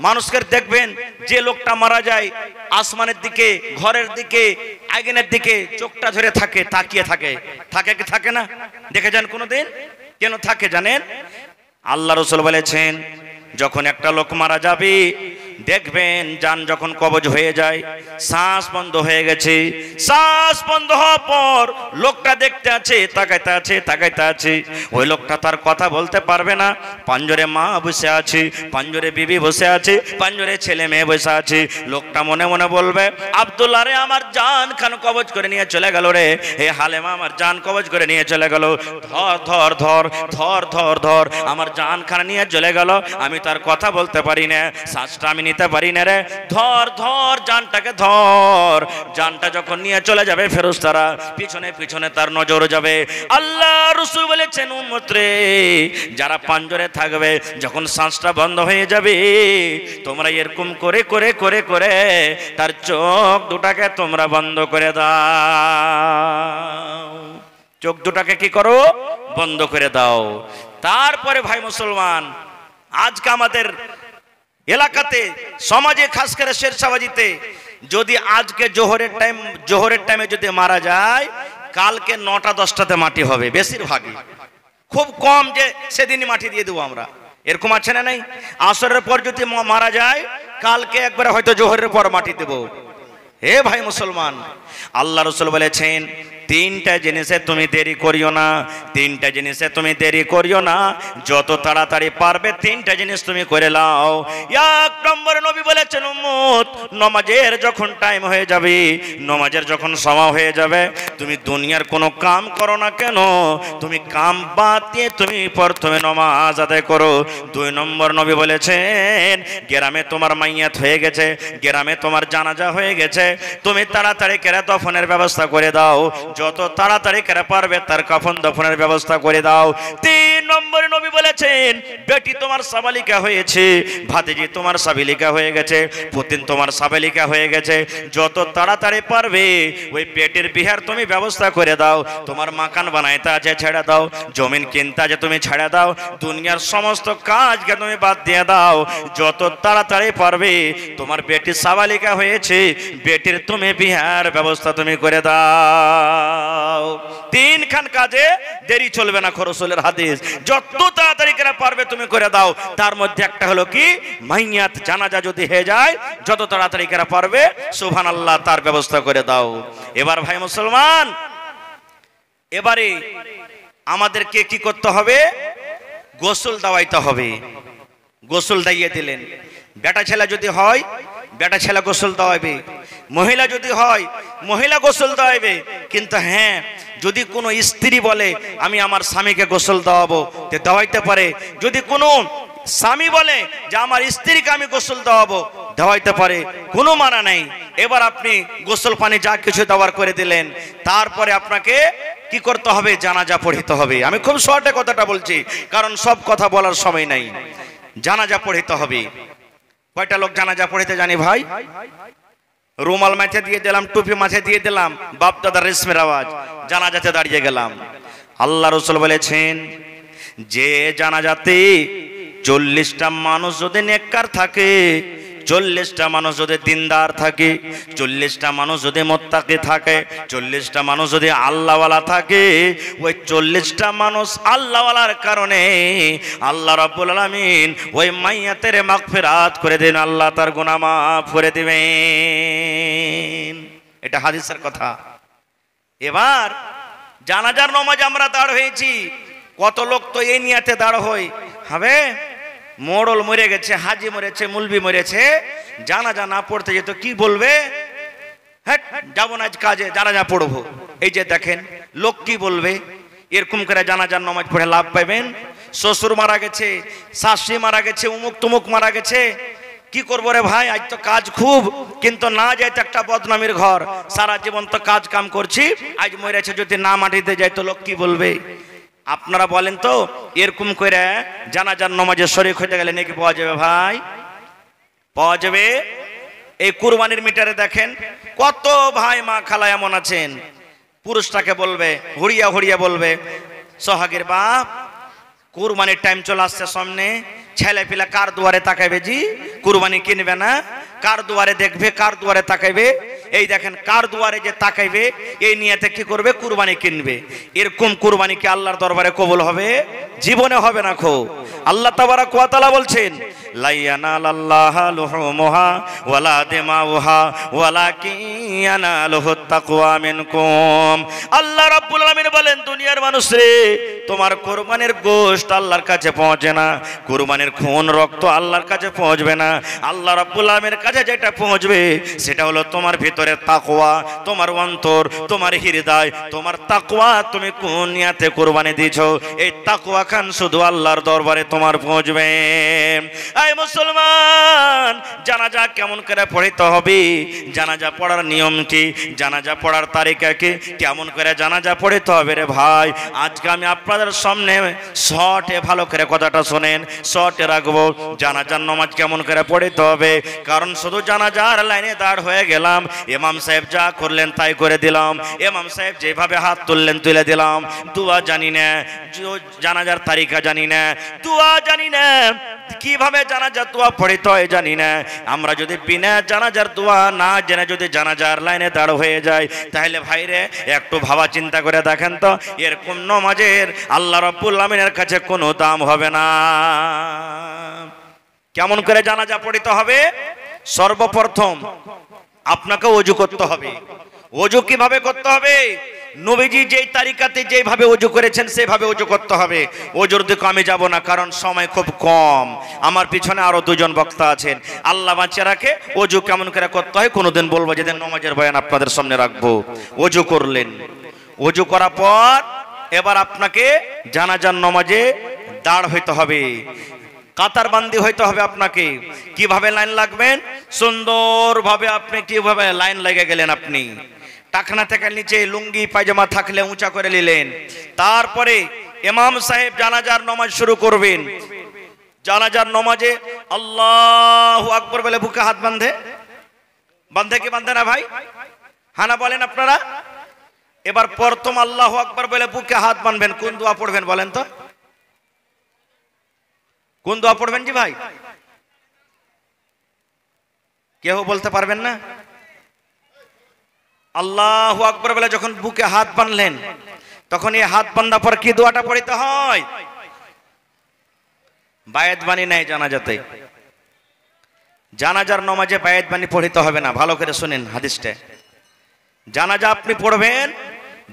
মানুষকে দেখবেন যে লোকটা মারা যায় আসমানের দিকে, ঘরের দিকে, আগুনের দিকে চোখটা ধরে থাকে, তাকিয়ে থাকে, থাকে কি থাকে না? দেখে যান কোনোদিন? কেন থাকে জানেন? আল্লাহ রাসূল বলেছেন যখন একটা লোক মারা যাবে দেখবেন জান যখন কবজ হয়ে যায়, শ্বাস বন্ধ হয়ে গেছে, শ্বাস বন্ধ হওয়ার পর লোকটা দেখতে আছে, তাকাইতে আছে, তাকাইতে আছে, ওই লোকটা তার কথা বলতে পারবে না। পাঞ্জরে মা বসে আছে, পাঞ্জরে বিবি বসে আছে, পাঞ্জরে ছেলে মেয়ে বসে আছে। লোকটা মনে মনে বলবে আব্দুল্লাহ রে আমার জান খান কবজ করে নিয়ে চলে গেল রে, হে হালেমা আমার জান কবজ করে নিয়ে চলে গেল, ধর ধর ধর ধর ধর ধর আমার জান খান নিয়ে চলে গেল, আমি তার কথা বলতে পারি না, শ্বাসটা আমি নিতে পারি না রে, ধর ধর জানটাকে ধর। জানটা যখন নিয়ে চলে যাবে ফেরেশতারা পিছনে পিছনে তার নজর যাবে। আল্লাহ রাসূল বলেছেন উম্মত রে, যারা পাঞ্জরে থাকবে যখন শ্বাসটা বন্ধ হয়ে যাবে তোমরা এরকম করে করে করে করে তার চোখ দুটাকে তোমরা বন্ধ করে দাও, চোখ দুটাকে কি করো? বন্ধ করে দাও। তারপরে ভাই মুসলমান, আজকে আমাদের এলাকাতে সমাজে খাস করে শেরশাহবাজিতে যদি আজকে জোহরের টাইমে যদি মারা যায় কালকে 9টা 10টাতে মাটি হবে বেশিরভাগই, খুব কম যে সেদিনই মাটি দিয়ে দেবো আমরা, এরকম আছে না নাই? আসরের পর যদি মারা যায় কালকে একবারে হয়তো জোহরের পর মাটি দেব। হে ভাই মুসলমান, আল্লাহ রাসূল বলেছেন তিনটা জিনিসে তুমি দেরি করিও না, তিনটা জিনিসে তুমি দেরি করিও না, যত তাড়াতাড়ি পারবে তিনটা জিনিস তুমি করে নাও। এক নম্বরে নবী বলেছেন উম্মত, নামাজের যখন টাইম হয়ে যাবে, নামাজের যখন সময় হয়ে যাবে, তুমি দুনিয়ার কোনো কাম করো না কেন, তুমি কাম বাদ দিয়ে তুমি প্রথমে নামাজ আদায় করো। দুই নম্বর নবী বলেছেন গ্রামে তোমার মাইয়াত হয়ে গেছে, গ্রামে তোমার জানাজা হয়ে গেছে, তুমি তাড়াতাড়ি করে দফনের ব্যবস্থা করে দাও, যত তাড়াতাড়ি করে পারবে তার কাফন দফনের ব্যবস্থা করে দাও। তিন নম্বরে নবী বলেছেন বেটি তোমার সাবালিকা হয়েছে, ভাতিজি তোমার সাবিলিকা হয়ে গেছে, পুতিন তোমার সাবালিকা হয়ে গেছে, যত তাড়াতাড়ি পারবে ওই বেটির বিহার তুমি ব্যবস্থা করে দাও। তোমার মাকান বানাইতে আছে ছেড়ে দাও, জমিন কিনতে আছে তুমি ছেড়ে দাও, দুনিয়ার সমস্ত কাজকে তুমি বাদ দিয়ে দাও, যত তাড়াতাড়ি পারবে তোমার বেটি সাবালিকা হয়েছে, বেটির তুমি বিহার ব্যবস্থা তুমি করে দাও। তিনখান কাজে দেরি চলবে না, রাসূলের হাদিস, যত তাড়াতাড়ি করে পারবে তুমি করে দাও। তার মধ্যে একটা হলো কি, মাইয়াত জানাজা যদি হয়ে যায় যত তাড়াতাড়ি করে পারবে সুবহানাল্লাহ তার ব্যবস্থা করে দাও। এবার ভাই মুসলমান, এবারে আমাদেরকে কি করতে হবে? গোসল দেওয়াইতে হবে। গোসল দিয়ে দিলেন, বেটা ছেলে যদি হয় বেটা ছেলে গোসল দেওয়াবে, মহিলা যদি হয় মহিলা গোসল দেওয়াবে। কিন্তু হ্যাঁ, যদি কোনো স্ত্রী বলে আমি আমার স্বামীকে গোসল দেওয়াবো তে দেওয়াইতে পারে, যদি কোনো স্বামী বলে যে আমার স্ত্রীকে আমি গোসল দেওয়াবো দেওয়াইতে পারে, কোনো মানা নাই। এবার আপনি গোসল পানি যা কিছু দেওয়ার করে দিলেন, তারপরে আপনাকে কি করতে হবে? জানাজা পড়িতে হবে। আমি খুব শর্টে কথাটা বলছি কারণ সব কথা বলার সময় নাই। জানাজা পড়িতে হবে। কয়টা লোক জানাজা পড়িতে জানি ভাই? রুমাল মাথা দিয়ে দিলাম, টুপি মাথা দিয়ে দিলাম, বাপ দাদার রেশমের আওয়াজ, জানাজাতে দাঁড়িয়ে গেলাম। আল্লাহ রাসূল বলেছেন যে জানাজাতে 40টা মানুষ যদি নেককার থাকে, 40টা মানুষ যদি দিনদার থাকে, 40টা মানুষ যদি মুত্তাকি থাকে, 40টা মানুষ যদি আল্লাহওয়ালা থাকে, ওই 40টা মানুষ আল্লাহওয়ালার কারণে আল্লাহ রাব্বুল আলামিন ওই মাইয়াতের মাগফিরাত করে দেন, আল্লাহ তার গুনাহ মাফ করে দিবেন। এটা হাদিসের কথা। এবার জানাজার নামাজ আমরা দাঁড় হয়েছি, কত লোক তো এই নিয়াতে দাঁড় হয়, হবে মোড়ল মরে গেছে, হাজি মরেছে, মুলবি মরেছে, জানাজা না পড়তে যেত কি বলবে, হ্যাঁ যাবো না আজ কাজে, জানাজা পড়বো। এই যে দেখেন লোক কি বলবে, এরকম করে জানাজার নামাজ পড়ে লাভ পাবেন। শ্বশুর মারা গেছে, শাশুড়ি মারা গেছে, উমুক তুমুক মারা গেছে, কি করবো রে ভাই, আজ তো কাজ খুব, কিন্তু না যাই তো একটা বদনামির ঘর, সারা জীবন তো কাজ কাম করছি, আজ মরেছে যদি না মাটিতে যাই তো লোক কি বলবে। আপনারা বলেন তো এরকম করে জানাজার নামাজে শরীক হতে গেলে নাকি পাওয়া যাবে ভাই? পাওয়া যাবে। এই কুরবানির মিটারে দেখেন কত ভাই মা খালা এমন আছেন, পুরুষটাকে বলবে হুড়িয়া হুড়িয়া বলবে, সোহাগের বাপ কুরবানির টাইম চলে আসছে সামনে, ছেলে পিলা কার দুয়ারে তাকাইবে, জি কুরবানি কিনবে না, কার দুয়ারে দেখবে, কার দুয়ারে তাকাইবে। এই দেখেন কার দুয়ারে যে তাকাইবে এই নিয়তে কি করবে, কুরবানি কিনবে। এরকম কুরবানি কি আল্লাহর দরবারে কবুল হবে? জীবনে হবে না। খো আল্লাহ তাবারাক ওয়া তাআলা বলছেন লা ইয়ানালাল্লাহু লুহুমুহা ওয়ালা দিমাউহা ওয়ালাকিন ইয়ানালুহুত তাকওয়া মিনকুম। আল্লাহ রাব্বুল আলামিন বলেন দুনিয়ার মানুষ রে, তোমার কুরবানির গোশত আল্লাহর কাছে পৌঁছে না, কুরবানির খুন রক্ত আল্লাহর কাছে পৌঁছবে না। আল্লাহ রাব্বুল আলামিনের কাছে যেটা পৌঁছবে সেটা হলো তোমার ভিতরে তাকওয়া, তোমার অন্তর, তোমার হৃদয়, তোমার তাকওয়া। তুমি কোন নিয়তে কুরবানি দিয়েছো, এই তাকওয়া খান শুধু আল্লাহর দরবারে তোমার পৌঁছবে। এই মুসলমান, জানাজা কেমন করে পড়তে হবে, জানাজা পড়ার নিয়ম কি, জানাজা পড়ার তারিকা কি, কেমন করে জানাজা পড়তে হবে রে ভাই, আজকে আমি আপনাদের সামনে শর্টে ভালো করে কথাটা শোনেন, শর্টে রাখবো। জানাজার নামাজ কেমন করে পড়তে হবে, কারণ শুধু জানাজার লাইনে দাঁড় হয়ে গেলাম, ইমাম সাহেব যা করলেন তাই করে দিলাম, ইমাম সাহেব যেভাবে হাত তুললেন তুলে দিলাম, দোয়া জানি না, জানাজার তারিকা জানি না, দোয়া জানি না, কিভাবে জানাজার দোয়া পড়তে হয় জানি না। আমরা যদি বিনা জানাজার দোয়া না জেনে যদি জানাজার লাইনে দাঁড় হয়ে যায়, তাহলে ভাইরে একটু ভাবা চিন্তা করে দেখেন তো, এরকম নামাজের আল্লাহ রাব্বুল আলামিনের কাছে কোনো দাম হবে না। কেমন করে জানাজা পড়তে হবে? সর্বপ্রথম আপনাকে ওযু করতে হবে। ওযু কিভাবে করতে হবে? নবীজি যেই তারিকাতে যেভাবে ওযু করেছেন সেভাবে ওযু করতে হবে। ওযুর দিকে আমি যাব না, কারণ সময় খুব কম, আমার পিছনে আরো দুজন বক্তা আছেন, আল্লাহ বাঁচিয়ে রাখে। ওযু কেমন করে করতে হয় কোনোদিন বলবো, যেদিন নামাজের বয়ান আপনাদের সামনে রাখবো। ওযু করলেন, ওযু করার পর এবার আপনাকে জানাজার নামাজে দাঁড় হইতে হবে, কাতার বান্দি হইতে হবে আপনাকে। কিভাবে লাইন লাগবেন? সুন্দরভাবে আপনি কিভাবে লাইন লেগে গেলেন, আপনি টাকনা থেকে নিচে লুঙ্গি পায়জামা থাকলে উঁচা করে নিলেন, তারপরে ইমাম সাহেব জানাজার নামাজ শুরু করবেন। জানাজার নামাজে আল্লাহু আকবার বলে বুকে হাত বাঁধে, বাঁধে কি বাঁধে না ভাই? হানা বলেন আপনারা। এবার প্রথম আল্লাহু আকবার বলে বুকে হাত বাঁধবেন, কোন দোয়া পড়বেন বলেন তো? কোন দোয়া পড়বেন জি ভাই? কেউ বলতে পারবেন না? আল্লাহু আকবার বলে যখন বুকে হাত বাঁধলেন, তখন এই হাত বাঁধার পর কি দোয়াটা পড়তে হয়? বায়াত বাণী নাই জানাজাতে, জানাজার নামাজে বায়াত বাণী পড়তে হবে না। ভালো করে শুনেন হাদিসটা, জানাজা আপনি পড়বেন,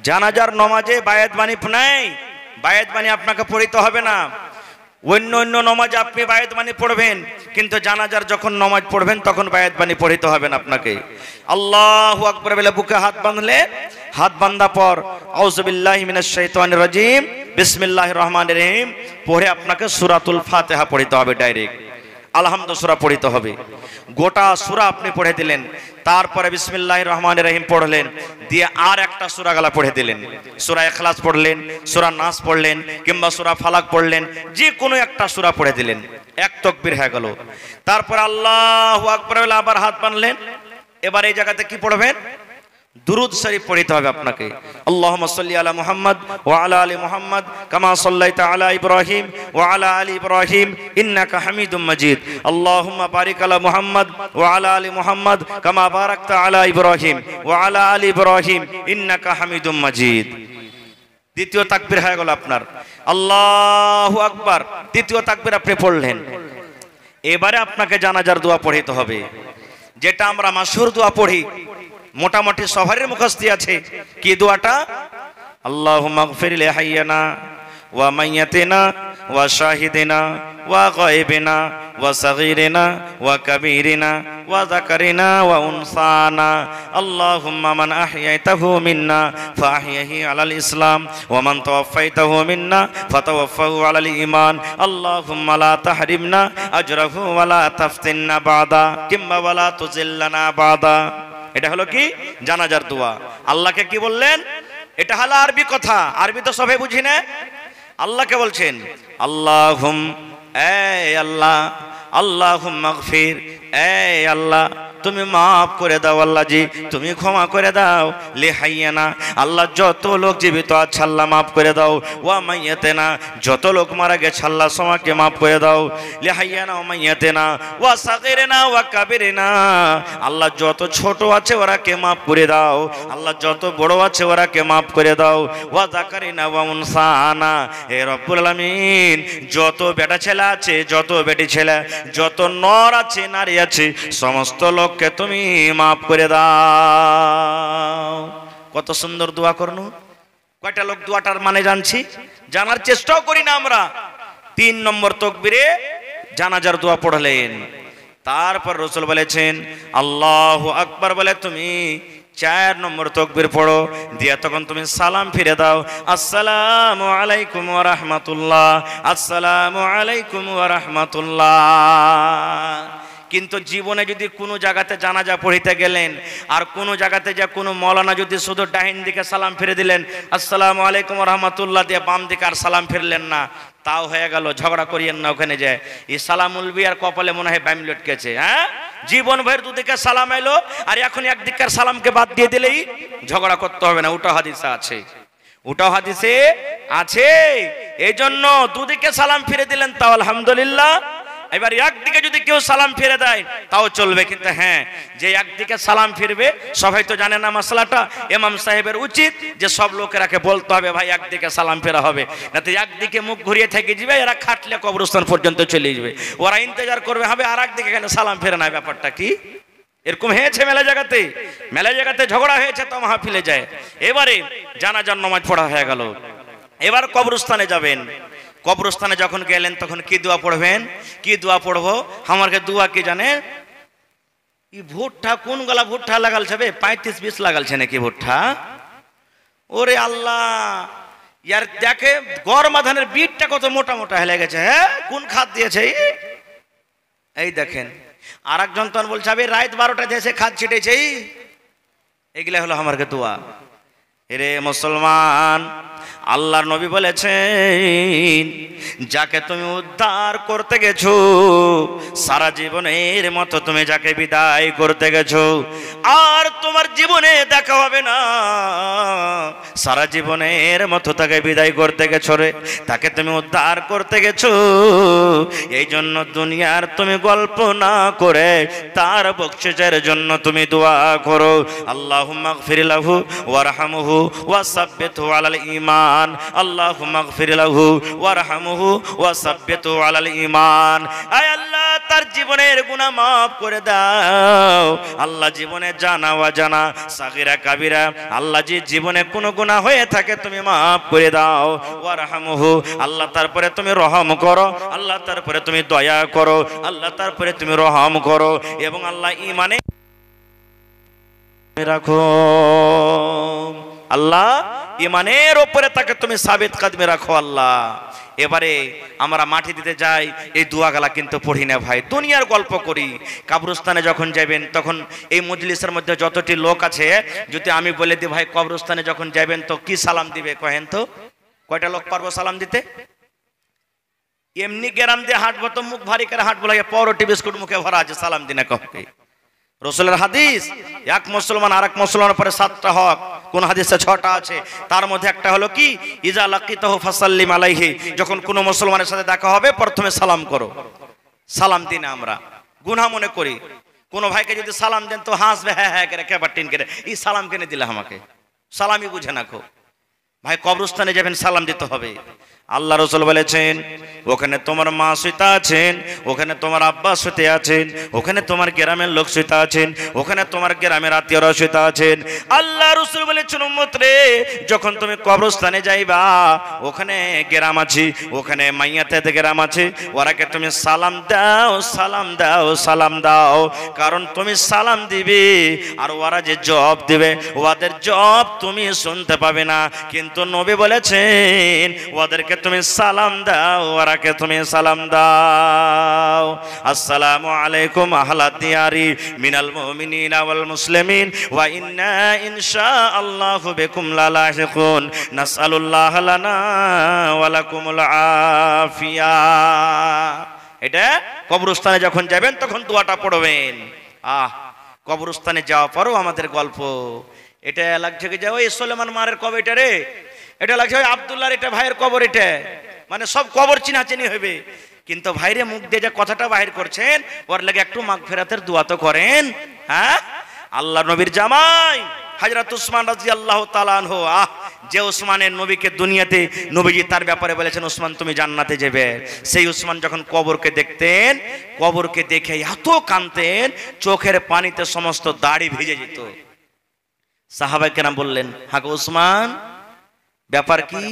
জানাজার নামাজে বায়াত বাণী নাই, বায়াত বাণী আপনাকে পড়তে হবে না। অন্য অন্য নামাজ আপনি বায়াত বাণী পড়বেন, কিন্তু জানাজার যখন নামাজ পড়বেন তখন বায়াত বাণী পড়তে হবে না আপনাকে। আল্লাহু আকবার বলে বুকে হাত বাঁধলে, হাত বাঁধা পর আউযু বিল্লাহি মিনাশ শাইতানির রাজিম বিসমিল্লাহির রহমানির রহিম পড়ে আপনাকে সূরাতুল ফাতিহা পড়তে হবে। ডাইরেক্ট আলহামদুলিল্লাহ সূরা পড়তে হবে, গোটা সূরা আপনি পড়ে দিলেন। তারপরে বিসমিল্লাহির রহমানির রহিম পড়লেন, দিয়ে আর একটা সূরা গালা পড়ে দিলেন। সূরা ইখলাস পড়লেন, সূরা নাস পড়লেন, কিংবা সূরা ফালাক পড়লেন, যে কোনো একটা সূরা পড়ে দিলেন। এক তাকবীর হয়ে গেল। তারপর আল্লাহু আকবার বলে আবার হাত বাঁধলেন। এবার এই জায়গাতে কি পড়বেন? দুরুদ শরীফ পড়তে হবে আপনাকে। আল্লাহুম্মা সাল্লি আলা মুহাম্মদ ওয়া আলা আলি মুহাম্মদ কামা সাল্লাইতা আলা ইব্রাহিম ওয়া আলা আলি ইব্রাহিম ইন্নাকা হামিদুম মাজিদ। আল্লাহুম্মা বারিক আলা মুহাম্মদ ওয়া আলা আলি মুহাম্মদ কামা বারাকতা আলা ইব্রাহিম ওয়া আলা আলি ইব্রাহিম ইন্নাকা হামিদুম মাজিদ। দ্বিতীয় তাকবীর হয়ে গেল আপনার, আল্লাহু আকবার। তৃতীয় তাকবীর আপনি পড়লেন। এবারে আপনাকে জানাজার দোয়া পড়তে হবে, যেটা আমরা মাশহুর দোয়া পড়ি, মোটামুটি সবারই মুখস্থ আছে। কি দোয়াটা? আল্লাহুম্মা গফির লি হাইয়িনা ওয়া মাইয়াতিনা ওয়া শাহিদিনা ওয়া গায়বিনা ওয়া সাগীরিনা ওয়া কাবীরিনা ওয়া যাকারিনা ওয়া উনসানা। আল্লাহুম্মা মান আহইয়াতাহু মিন্না ফাআহইহি আলাল ইসলাম ওয়া মান তাওয়াফাইতাহু মিন্না ফাতাওয়াফাহু আলাল ঈমান। আল্লাহুম্মা লা তাহরিমনা আজরাহু ওয়া লা তাফতিননা বাদা কিম্মা ওয়া লা তুযিল্লানা বাদা। এটা হলো কি? জানাজার দোয়া। আল্লাহকে কি বললেন? এটা হলো আরবি কথা, আরবি তো সবাই বুঝি না। আল্লাহকে বলছেন আল্লাহুম, এই আল্লাহ, আল্লাহুম্মা গফির, এই আল্লাহ তুমি মাফ করে দাও, আল্লাহ জি তুমি ক্ষমা করে দাও। লি হাইয়ানা, আল্লাহ যত লোক জীবিত আছে আল্লাহ মাফ করে দাও। ওয়া মাইয়াতেনা, যত লোক মারা গেছে আল্লাহ সমাকে মাফ করে দাও। লি হাইয়ানা ওয়া মাইয়াতেনা ওয়া সাগীরিনা ওয়া কাবীরিনা, আল্লাহ যত ছোট আছে ওরাকে মাফ করে দাও, আল্লাহ যত বড় আছে ওরাকে মাফ করে দাও। ওয়া যাকারিনা ওয়া উনসানা, হে রব্বুল আলামিন যত বেটা ছেলে আছে, যত বেটি ছেলে, যত নর আছে নারী আছে, সমস্ত লোক কে তুমি মাফ করে দাও। কত সুন্দর দোয়া করনু। কয়টা লোক দোয়াটার মানে জানছি? জানার চেষ্টাও করি না আমরা। 3 নম্বর তাকবীরে জানাজার দোয়া পড়লেন। তারপর রাসূল বলেছেন আল্লাহু আকবার বলে তুমি 4 নম্বর তাকবীর পড়ো, দিয়া তখন তুমি সালাম ফিরে দাও, আসসালামু আলাইকুম ওয়া রাহমাতুল্লাহ, আসসালামু আলাইকুম ওয়া রাহমাতুল্লাহ। কিন্তু জীবনে যদি কোনো জায়গাতে জানাজা পড়িতে গেলেন আর কোনো জায়গাতে যে কোনো মৌলানা যদি শুধু ডাহিন দিকে সালাম ফিরে দিলেন আসসালামু আলাইকুম ওয়া রাহমাতুল্লাহ দিয়ে বাম দিকে আর সালাম ফিরলেন না, তাও হয়ে গেল। ঝগড়া করিয়েন না ওখানে যায়। এই সালামুল বিয়ার কপালে মনে হয় ব্যাম লটকেছে। হ্যাঁ, জীবন ভর দুদিকে সালাম এলো আর এখন একদিকের সালামকে বাদ দিয়ে দিলেই ঝগড়া করতে হবে না। ওটা হাদিসে আছে, ওটাও হাদিসে আছে। এই জন্য দুদিকে সালাম ফিরে দিলেন তাও আলহামদুলিল্লাহ। এবার একদিকে যদি কেউ সালাম ফিরে দেয় তাও চলবে, কিন্তু হ্যাঁ যে একদিকে সালাম ফিরবে সবাই তো জানে না মাসলাটা। ইমাম সাহেবের উচিত যে সব লোকেরাকে বলতে হবে ভাই একদিকে সালাম ফেরা হবে, না তো একদিকে মুখ ঘুরিয়ে থেকে যাবে, এরা খাটলে কবরস্থান পর্যন্ত চলে যাবে। ওরা ইন্তজার করবে হবে আর একদিকে কেন সালাম ফেরে না। ব্যাপারটা কি? এরকম হয়েছে মেলা জায়গাতে, মেলা জায়গাতে ঝগড়া হয়েছে তো মাহফিলে যায়। এবারে জানাজার নামাজ পড়া হয়ে গেল, এবার কবরস্থানে যাবেন। কবরস্থানে যখন গেলেন তখন কি দোয়া পড়বেন? কি দোয়া পড়বো? আমাকে দোয়া কি জানেন? এই ভুট্টা কোন গলা ভুট্টা লাগালছে বে? 35-20 লাগালছে নাকি ভুট্টা? ওরে আল্লাহ, ইয়ার দেখে গরমা ধানের বীজটা কত মোটা মোটা হেলে গেছে। হ্যাঁ, কোন খাদ দিয়েছে? এই দেখেন। আর একজন তখন বলছে আমি রাত 12টা দেশে খাদ ছিটেছে। এগুলা হলো আমাকে দোয়া। এরে মুসলমান, আল্লাহর নবী বলেছেন যাকে তুমি উদ্ধার করতে গেছো সারা জীবনের মতো তুমি যাকে বিদায় করতে গেছো আর তোমার জীবনে দেখা হবে না, সারা জীবনের মতো তাকে বিদায় করতে গেছো রে, তাকে তুমি উদ্ধার করতে গেছো। এই জন্য দুনিয়ার তুমি গল্প না করে তার বকশিসের জন্য তুমি দোয়া করো। আল্লাহুম্মা গফির লাহু ওয়ারহামহু ওয়াসাব্বিতহু আলাল ঈমান, আল্লাহুম্মা গফির লাহু ওয়ারহামহু ওয়াসাব্বিতহু আলাল ঈমান। আয় আল্লাহ তার জীবনের গুনাহ maaf করে দাও। আল্লাহ জীবনে জানা অজানা সাগীরা কাবীরা আল্লাহ জি জীবনে কোনো গুনাহ হয়ে থাকে তুমি maaf করে দাও। ওয়ারহামহু, আল্লাহ তারপরে তুমি রহম করো, আল্লাহ তারপরে তুমি দয়া করো, আল্লাহ তারপরে তুমি রহম করো এবং আল্লাহ ঈমানে রাখো। আল্লাহ ঈমানের উপরে তাকে তুমি সাবিত কদমে রাখো আল্লাহ। এবারে আমরা মাটি দিতে যাই, এই দোয়াগুলা কিন্তু পড়ি না ভাই, দুনিয়ার গল্প করি। কবরস্থানে যখন যাবেন তখন এই মজলিসের মধ্যে যতটি লোক আছে যদি আমি বলে দিই ভাই কবরস্থানে যখন যাবেন তো কি সালাম দিবে কহেন তো? কয়টা লোক পারবো সালাম দিতে? এমনি গ্রাম দিয়ে হাঁটবো তো মুখ ভারী করে হাঁটবো লাগে, পরোটি বিস্কুট মুখে ভরা আছে, সালাম দিনে কবে? রাসূলের হাদিস, এক মুসলমান আরেক মুসলমানের পরে 7টা হক, কোন হাদিসে 6টা আছে। তার মধ্যে একটা হলো কি, ইজা লাকিতাহু ফাসাল্লিম আলাইহি, যখন কোন মুসলমানের সাথে দেখা হবে প্রথমে সালাম করো। সালাম দিন আমরা গুনাহ মনে করি, কোন ভাইকে যদি সালাম দেন তো হাসবে, হ্যাঁ হ্যাঁ করে কেবাটিন করে, এই সালাম কেনে দিলা আমাকে, সালামই বুঝে না। ভাই কবরস্থানে যাবেন সালাম দিতে হবে। আল্লাহ রাসূল বলেছেন, ওখানে তোমার মা শুইতে আছেন, ওখানে তোমার আব্বা শুইতে আছেন, ওখানে তোমার গ্রামের লোক শুইতে আছেন, ওখানে তোমার গ্রামের আত্মীয়রা শুইতে আছেন। আল্লাহ রাসূল বলেছেন, উম্মত রে, যখন তুমি কবরস্থানে যাইবা, ওখানে গ্রাম আছে, ওখানে মাইয়াতে গ্রাম আছে, ওরাকে তুমি সালাম দাও, সালাম দাও, সালাম দাও। কারণ তুমি সালাম দিবে আর ওরা যে জবাব দিবে, ওদের জবাব তুমি শুনতে পাবে না। কিন্তু নবী বলেছেন, ওদেরকে তুমি সালাম দাও, ওরাকে তুমি সালাম দাও। আসসালামু আলাইকুম আহলাদ দিয়ারি মিনাল মুমিনিনা ওয়াল মুসলিমিন ওয়া ইন্না ইনশাআল্লাহু বিকুম লালাহিকুন নাসআলুল্লাহ লানা ওয়া লাকুমুল আফিয়া। এটা কবরস্থানে যখন যাবেন তখন দোয়াটা পড়বেন। কবরস্থানে যাওয়ার পরও আমাদের গল্প, এটা লাগছে কি যে ওই সুলেমান মারের কবে এটা রে, এটা লাগছে ওই আব্দুল্লাহর এটা ভাইয়ের কবর, এটা মানে সব কবর চিনাচিনি হবে। কিন্তু ভাইরে মুখ দিয়ে যে কথাটা বাহির করছেন, ওর লাগে একটু মাগফিরাতের দোয়া তো করেন। হ্যাঁ, আল্লাহ নবীর জামাই হযরত উসমান রাদিয়াল্লাহু তাআলা আনহু, যে উসমানের নবীকে দুনিয়াতে নবীজি তার ব্যাপারে বলেছেন, উসমান তুমি জান্নাতে যাবে। সেই উসমান যখন কবরকে দেখতেন, কবরকে দেখে এত কাঁদতেন, চোখের পানিতে সমস্ত দাড়ি ভিজে যেত। সাহাবায়ে কেরাম বললেন, হাগো উসমান, ব্যাপার কি?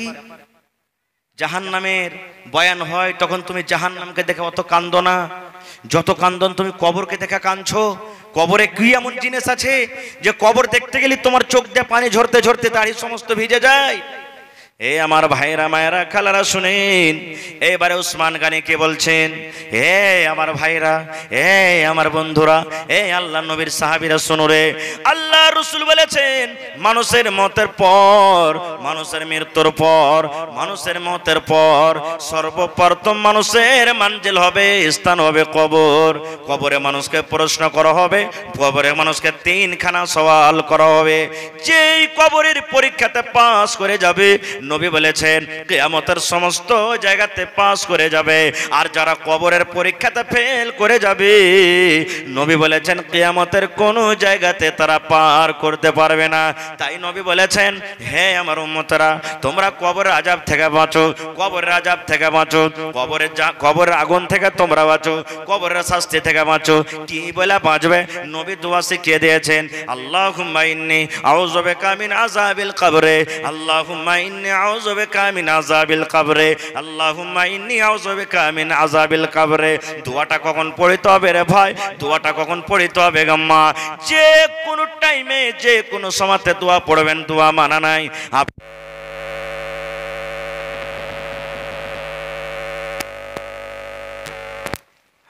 জাহান্নামের বয়ান হয় তখন তুমি জাহান্নামকে দেখে অত কান্দো না, যত কান্দন তুমি কবরকে দেখে কাঁদছো। কবরে কি এমন জিনিস আছে যে কবর দেখতে গেলে তোমার চোখ দিয়ে পানি ঝরতে ঝরতে দাড়ি সমস্ত ভিজে যায়? এ আমার ভাইরা মায়েরা খালারা শুনেন, এবারে উসমান গানি কে বলছেন, হে আমার ভাইরা, হে আমার বন্ধুরা, হে আল্লাহ নবীর সাহাবীরা শুনো রে, আল্লাহ রাসূল বলেছেন, মানুষের মতের পর, মানুষের মৃত্যুর পর, মানুষের মতের পর সর্বপ্রথম মানুষের মানজিল হবে, স্থান হবে কবর। কবরে মানুষকে প্রশ্ন করা হবে, কবরে মানুষকে 3খানা সওয়াল করা হবে। যেই কবরের পরীক্ষাতে পাস করে যাবে, নবী বলেছেন কিয়ামতের সমস্ত জায়গাতে পাস করে যাবে। আর যারা কবরের পরীক্ষাতে ফেল করে যাবে, নবী বলেছেন কিয়ামতের কোনো জায়গাতে তারা পার করতে পারবে না। তাই নবী বলেছেন, হে আমার উম্মতরা, তোমরা কবরের আযাব থেকে বাঁচো, কবরের আযাব থেকে বাঁচো, কবরের আগুন থেকে তোমরা বাঁচো, কবরের শাস্তি থেকে বাঁচো। কি বলে বাঁচবে? নবী দোয়া শিখিয়ে দিয়েছেন, আল্লাহুম্মা ইন্নী আউযু বিকা মিন আযাবিল কবরে, আল্লাহুম্মা ইন্নী আউযু বিকা মিন আযাবিল কবরে, আল্লাহুম্মা ইন্নী আউযু বিকা মিন আযাবিল কবরে। দোয়াটা কখন পড়তে হবে রে ভাই? দোয়াটা কখন পড়তে হবে গাম্মা? যে কোনো টাইমে, যে কোনো সময়তে দোয়া পড়বেন, দোয়া মানা নাই।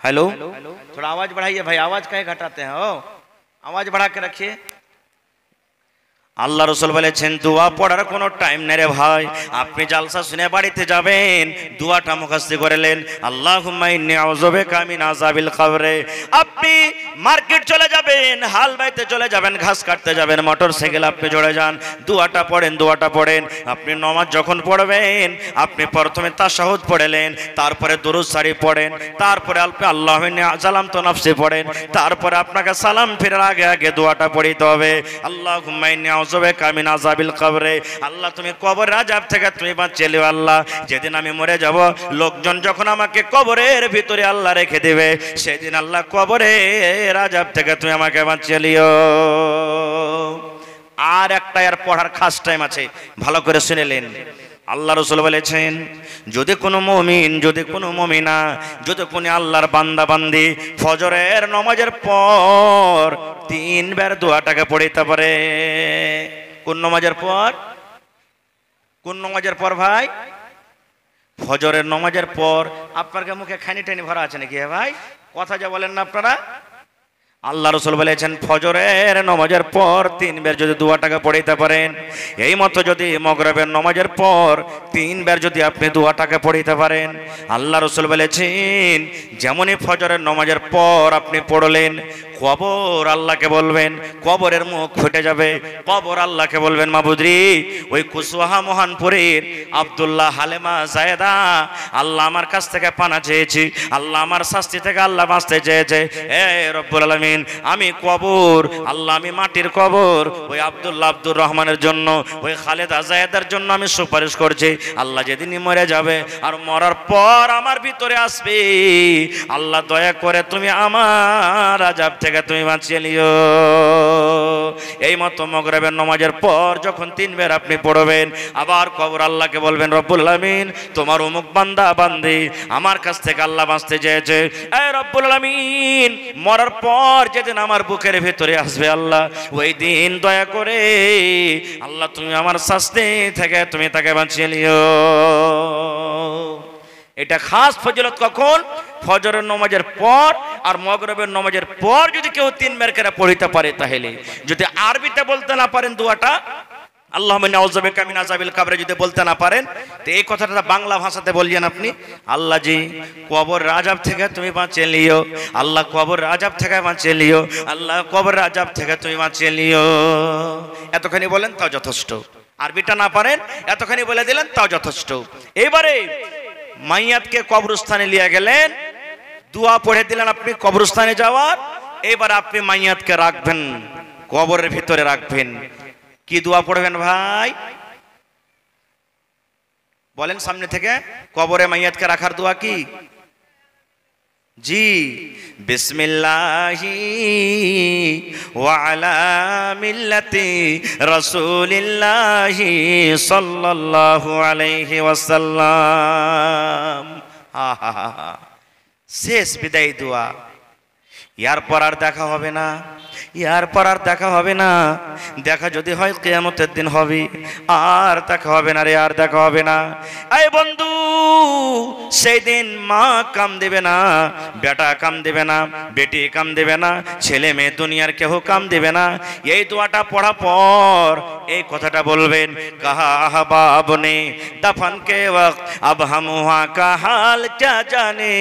हेलो, थोड़ा आवाज बढ़ाइए भाई, आवाज काहे घटाते हैं? ओ आवाज बढ़ा के रखिए। আল্লাহ রাসূল বলেছেন, দোয়া পড়ার কোনো টাইম নেই রে ভাই। আপনি জালসা শুনে বাড়িতে যাবেন, দোয়াটা মুখস্থ করলেন, আল্লাহুম্মা ইন্নী আউযু বিকা মিন আযাবিল কবরে। আপনি মার্কেট চলে যাবেন, হাল বাইতে চলে যাবেন, ঘাস কাটতে যাবেন, মোটরসাইকেল আপনি জড়ে যান, দোয়াটা পড়েন, দোয়াটা পড়েন। আপনি নামাজ যখন পড়বেন, আপনি প্রথমে তাশাহুদ পড়লেন, তারপরে দুরূদ শরীফ পড়েন, তারপরে আল্লাহুম্মা ইন্নী যালামতু নাফসি পড়েন, তারপরে আপনাকে সালাম ফেরার আগে আগে দোয়াটা পড়তে হবে, আল্লাহুম্মা ইন্নী আউযু বিকা মিন আযাবিল কবরে। আল্লাহ তুমি কবরের আযাব থেকে তুমি বাঁচিয়ে লিও। আল্লাহ যেদিন আমি মরে যাব, লোকজন যখন আমাকে কবরের ভিতরে আল্লাহ রেখে দেবে, সেদিন আল্লাহ কবরের আযাব থেকে তুমি আমাকে বাঁচিয়ে লিও। আর একটা এর পড়ার খাস টাইম আছে, ভালো করে শুনেলেন। আল্লাহ রাসূল বলেছেন, যদি কোনো মুমিন, যদি কোনো মুমিনা, যদি কোনো আল্লাহর বান্দা বান্দি ফজরের নামাজের পর 3 বার দোয়াটাকে পড়তে পারে। কোন নামাজের পর? কোন নামাজের পর ভাই? ফজরের নামাজের পর। আপনার মুখে খানি টানি ভরা আছে নাকি ভাই? কথা যা বলেন না আপনারা। আল্লাহ রাসূল বলেছেন ফজরের নামাজের পর 3 বার যদি দোয়াটাকে পড়িতে পারেন, এই মতো যদি মাগরিবের নামাজের পর 3 বার যদি আপনি দোয়াটাকে পড়িতে পারেন, আল্লাহ রাসূল বলেছেন যেমনই ফজরের নামাজের পর আপনি পড়লেন, কবর আল্লাহকে বলবেন, কবরের মুখ ফুটে যাবে, কবর আল্লাহকে বলবেন মাবুদরি ওই কুসওয়াহা মোহনপুরের আব্দুল্লাহ হালেমা জায়েদা আল্লাহ আমার কাছ থেকে পানা চেয়েছি, আল্লাহ আমার শাস্তি থেকে আল্লাহ বাঁচতে চেয়েছে, হে রব্বুল আলামিন আমি কবর আল্লাহ আমি মাটির কবর ওই আব্দুল্লাহ আব্দুর রহমানের জন্য ওই খালেদা জায়েদার জন্য আমি সুপারিশ করছি, আল্লাহ যেদিনই মরে যাবে আর মরার পর আমার ভিতরে আসবে, আল্লাহ দয়া করে তুমি আমার আযাব থেকে তুমি বাঁচিয়ে নিও। এই মতো মাগরিবের নামাজের পর যখন 3 বার আপনি পড়বেন, আবার কবর আল্লাহকে বলবেন রব্বুল আলামিন তোমার অমুক বান্দা বান্দি আমার কাছ থেকে আল্লাহ বাঁচতে চেয়েছে, এ রব্বুল আলামিন মরার পর যেদিন আমার বুকের ভিতরে আসবে আল্লাহ ওই দিন দয়া করে আল্লাহ তুমি আমার শাস্তি থেকে তুমি তাকে বাঁচিয়ে নিও। এটা খাস ফজিলত কখন? ফজরের নামাজের পর আর মাগরিবের নামাজের পর যদি কেউ 3 বার করে পড়িতে পারে, তাহলে যদি আরবিতে বলতে না পারেন দোয়াটা আল্লাহুম্মা নাউযু বিকা মিন আযাবিল কবর যদি বলতে না পারেন, তো এই কথাটা বাংলা ভাষাতে বললেন আপনি, আল্লাহ জি কবর আযাব থেকে তুমি বাঁচিয়ে নিও, আল্লাহ কবর আযাব থেকে বাঁচিয়ে নিও, আল্লাহ কবর আযাব থেকে তুমি বাঁচিয়ে নিও। এতখানি বলেন তাও যথেষ্ট। আরবিটা না পারেন এতখানি বলে দিলেন তাও যথেষ্ট। এবারে মাইয়াতকে কবরস্থানে নিয়ে গেলেন, দোয়া পড়ে দিলেন আপনি কবরস্থানে যাওয়ার, এবার আপনি মাইয়াতকে রাখবেন কবরের ভিতরে রাখবেন। কি দোয়া পড়বেন ভাই বলেন সামনে থেকে? কবরে মাইয়াতকে রাখার দোয়া কি? জি বিসমিল্লাহি ওয়া আলা মিল্লাতি রাসূলিল্লাহি সাল্লাল্লাহু আলাইহি ওয়াসাল্লাম। শেষ বিদায় দোয়া। এরপর আর দেখা হবে না, এরপর আর দেখা হবে না। দেখা যদি হয় কিয়ামতের দিন হবে, আর দেখা হবে না রে, আর দেখা হবে না। এই বন্ধু সেই দিন মা কাম দেবে না, বেটা কাম দেবে না, বেটি কাম দেবে না, ছেলে মেয়ে দুনিয়ার কেউ কাম দেবে না। এই দোয়াটা পড়া পর এই কথাটা বলবেন, কাহা আহবাব নে দফন কে वक्त अब हम वहाँ का हाल क्या जाने,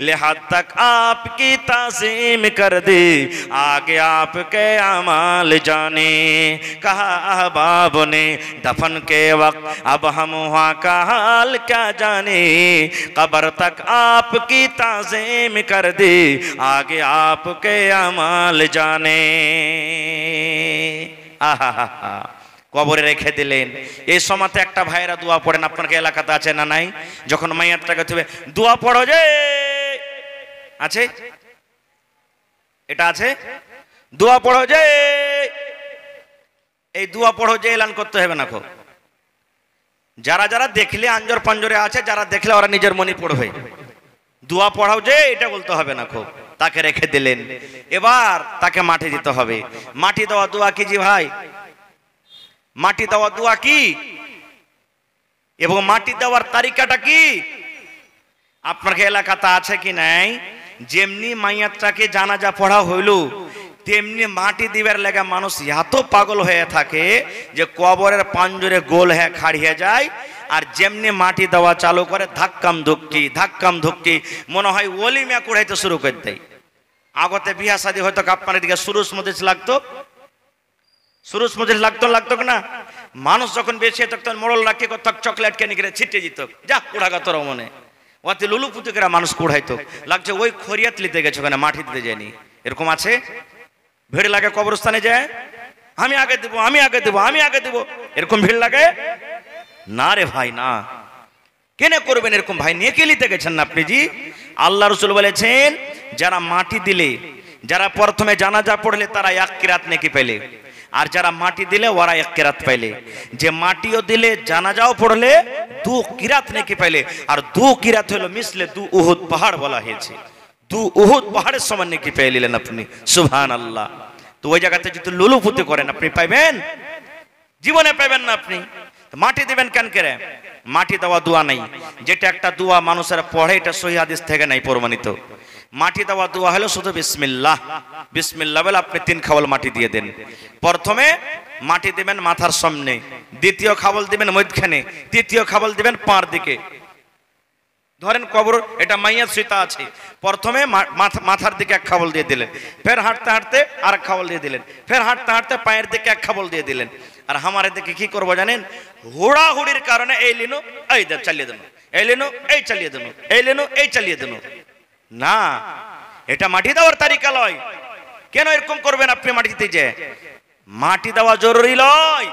लिहाज तक आपकी ताज़ीम कर दी आगे आपके अमाल जाने। कहा अहबाब ने दफन के वक्त अब हम वहाँ का हाल क्या जाने, कब्र तक आपकी ताज़ीम कर दी आगे आपके अमाल जाने। आहा কবরে রেখে দিলেন। এই সময়তে একটা ভাইরা দোয়া পড়েন, আপনার এলাকাতে আছে না নাই? যখন মাইয়াতটাকে থুবে দোয়া পড়ো যে আছে, এটা আছে দোয়া পড়ো যে, এই দোয়া পড়ো যে এলান করতে হবে না। খুব যারা যারা দেখলে আঞ্জর পাঞ্জরে আছে, যারা দেখলে ওরা নিজের মনে পড়বে, দোয়া পড়াও যে এটা বলতে হবে না। খুব তাকে রেখে দিলেন, এবার তাকে মাটি দিতে হবে। মাটি দেওয়া দোয়া কি জি ভাই? মাটি দেওয়া দোয়া কি এবং মাটি দেওয়ার তারিকাটা কি আপনার এলাকাতে আছে কি নাই? যেমনি মাইয়াতটাকে জানাজা পড়া হইল, তেমনি মাটি দিবার লাগা মানুষ এত পাগল হয়ে থাকে যে কবরের পাঞ্জরে গোল হয়ে খাড়িয়ে যায়। আর যেমনি মাটি দেওয়া চালু করে ধাক্কাম ধুক্কি মনে হয় ওলিমা কুড়াইতে শুরু করে দেয়। আগতে বিয়া শাদী হয়তো আপনার দিকে সুরুজ মজলিস লাগতো, সুরুজ মজলিস লাগতো না? মানুষ যখন বেশি তখন মোড়ল রাখি কোথাও চকলেট কেনে গেলে ছিটে যেত, যা কুড়াগা তোর মনে ওতে লুলু পুতুকেরা মানুষ কুড়াইতো, লাগছে ওই খরিয়াত লিতে গেছে ওখানে মাটি দিতে যায়নি। এরকম আছে? ভিড় লাগে কবরস্থানে যায়, আমি আগে দেবো, আমি আগে দেবো, আমি আগে দেবো, এরকম ভিড় লাগে না রে ভাই না। কেনে করবেন এরকম ভাই? নিয়ে কে লিতে গেছেন না আপনি জি? আল্লাহ রাসূল বলেছেন যারা মাটি দিলে, যারা প্রথমে জানাজা পড়লে তারা 1 কিরাত নেকি পেলে, আর যারা মাটি দিলে ওরা 1 কিরাত পাইলে। যে মাটিও দিলে জানাজাও পড়লে 2 কিরাত নেকি পাইলে। আর 2 কিরাত হলো মিসলে 2 উহুদ পাহাড় বলা হয়েছে। 2 উহুদ পাহাড়ের সমান নেকি পেয়ে নিলেন আপনি। সুবহানাল্লাহ। তো ওই জায়গাতে যদি লুলুপুতি করেন আপনি পাইবেন? জীবনে পাইবেন না আপনি। মাটি দিবেন কেন করে? মাটি দেওয়া দোয়া নাই, যেটা একটা দোয়া মানুষের পড়ে, এটা সহিহ হাদিস থেকে নাই প্রমাণিত। মাটি দেওয়া দোয়া হলো শুধু বিসমিল্লাহ, বিসমিল্লাহ বলে আপনি 3 খাবল মাটি দিয়ে দেন। প্রথমে মাটি দিবেন মাথার সামনে, দ্বিতীয় খাবল দিবেন মধ্যখানে, তৃতীয় খাবল দিবেন পার দিকে। ধরেন কবর এটা মাইয়াত সুতা আছে, প্রথমে মাথার দিকে 1 খাবল দিয়ে দিলেন, ফের হাঁটতে হাঁটতে আর 1 খাবল দিয়ে দিলেন, ফের হাঁটতে হাঁটতে পায়ের দিকে 1 খাবল দিয়ে দিলেন। আর আমারে দিকে কি করবো জানেন? হুড়াহুড়ির কারণে এই লিনু এই চালিয়ে দেন, এই লিনু এই চালিয়ে দেন, এই লিনু এই চালিয়ে দেন। না, এটা মাটি দেওয়ার তারিকা লয়। কেন এরকম করবেন আপনি? মাটিতে যে মাটি দেওয়া জরুরি লয়।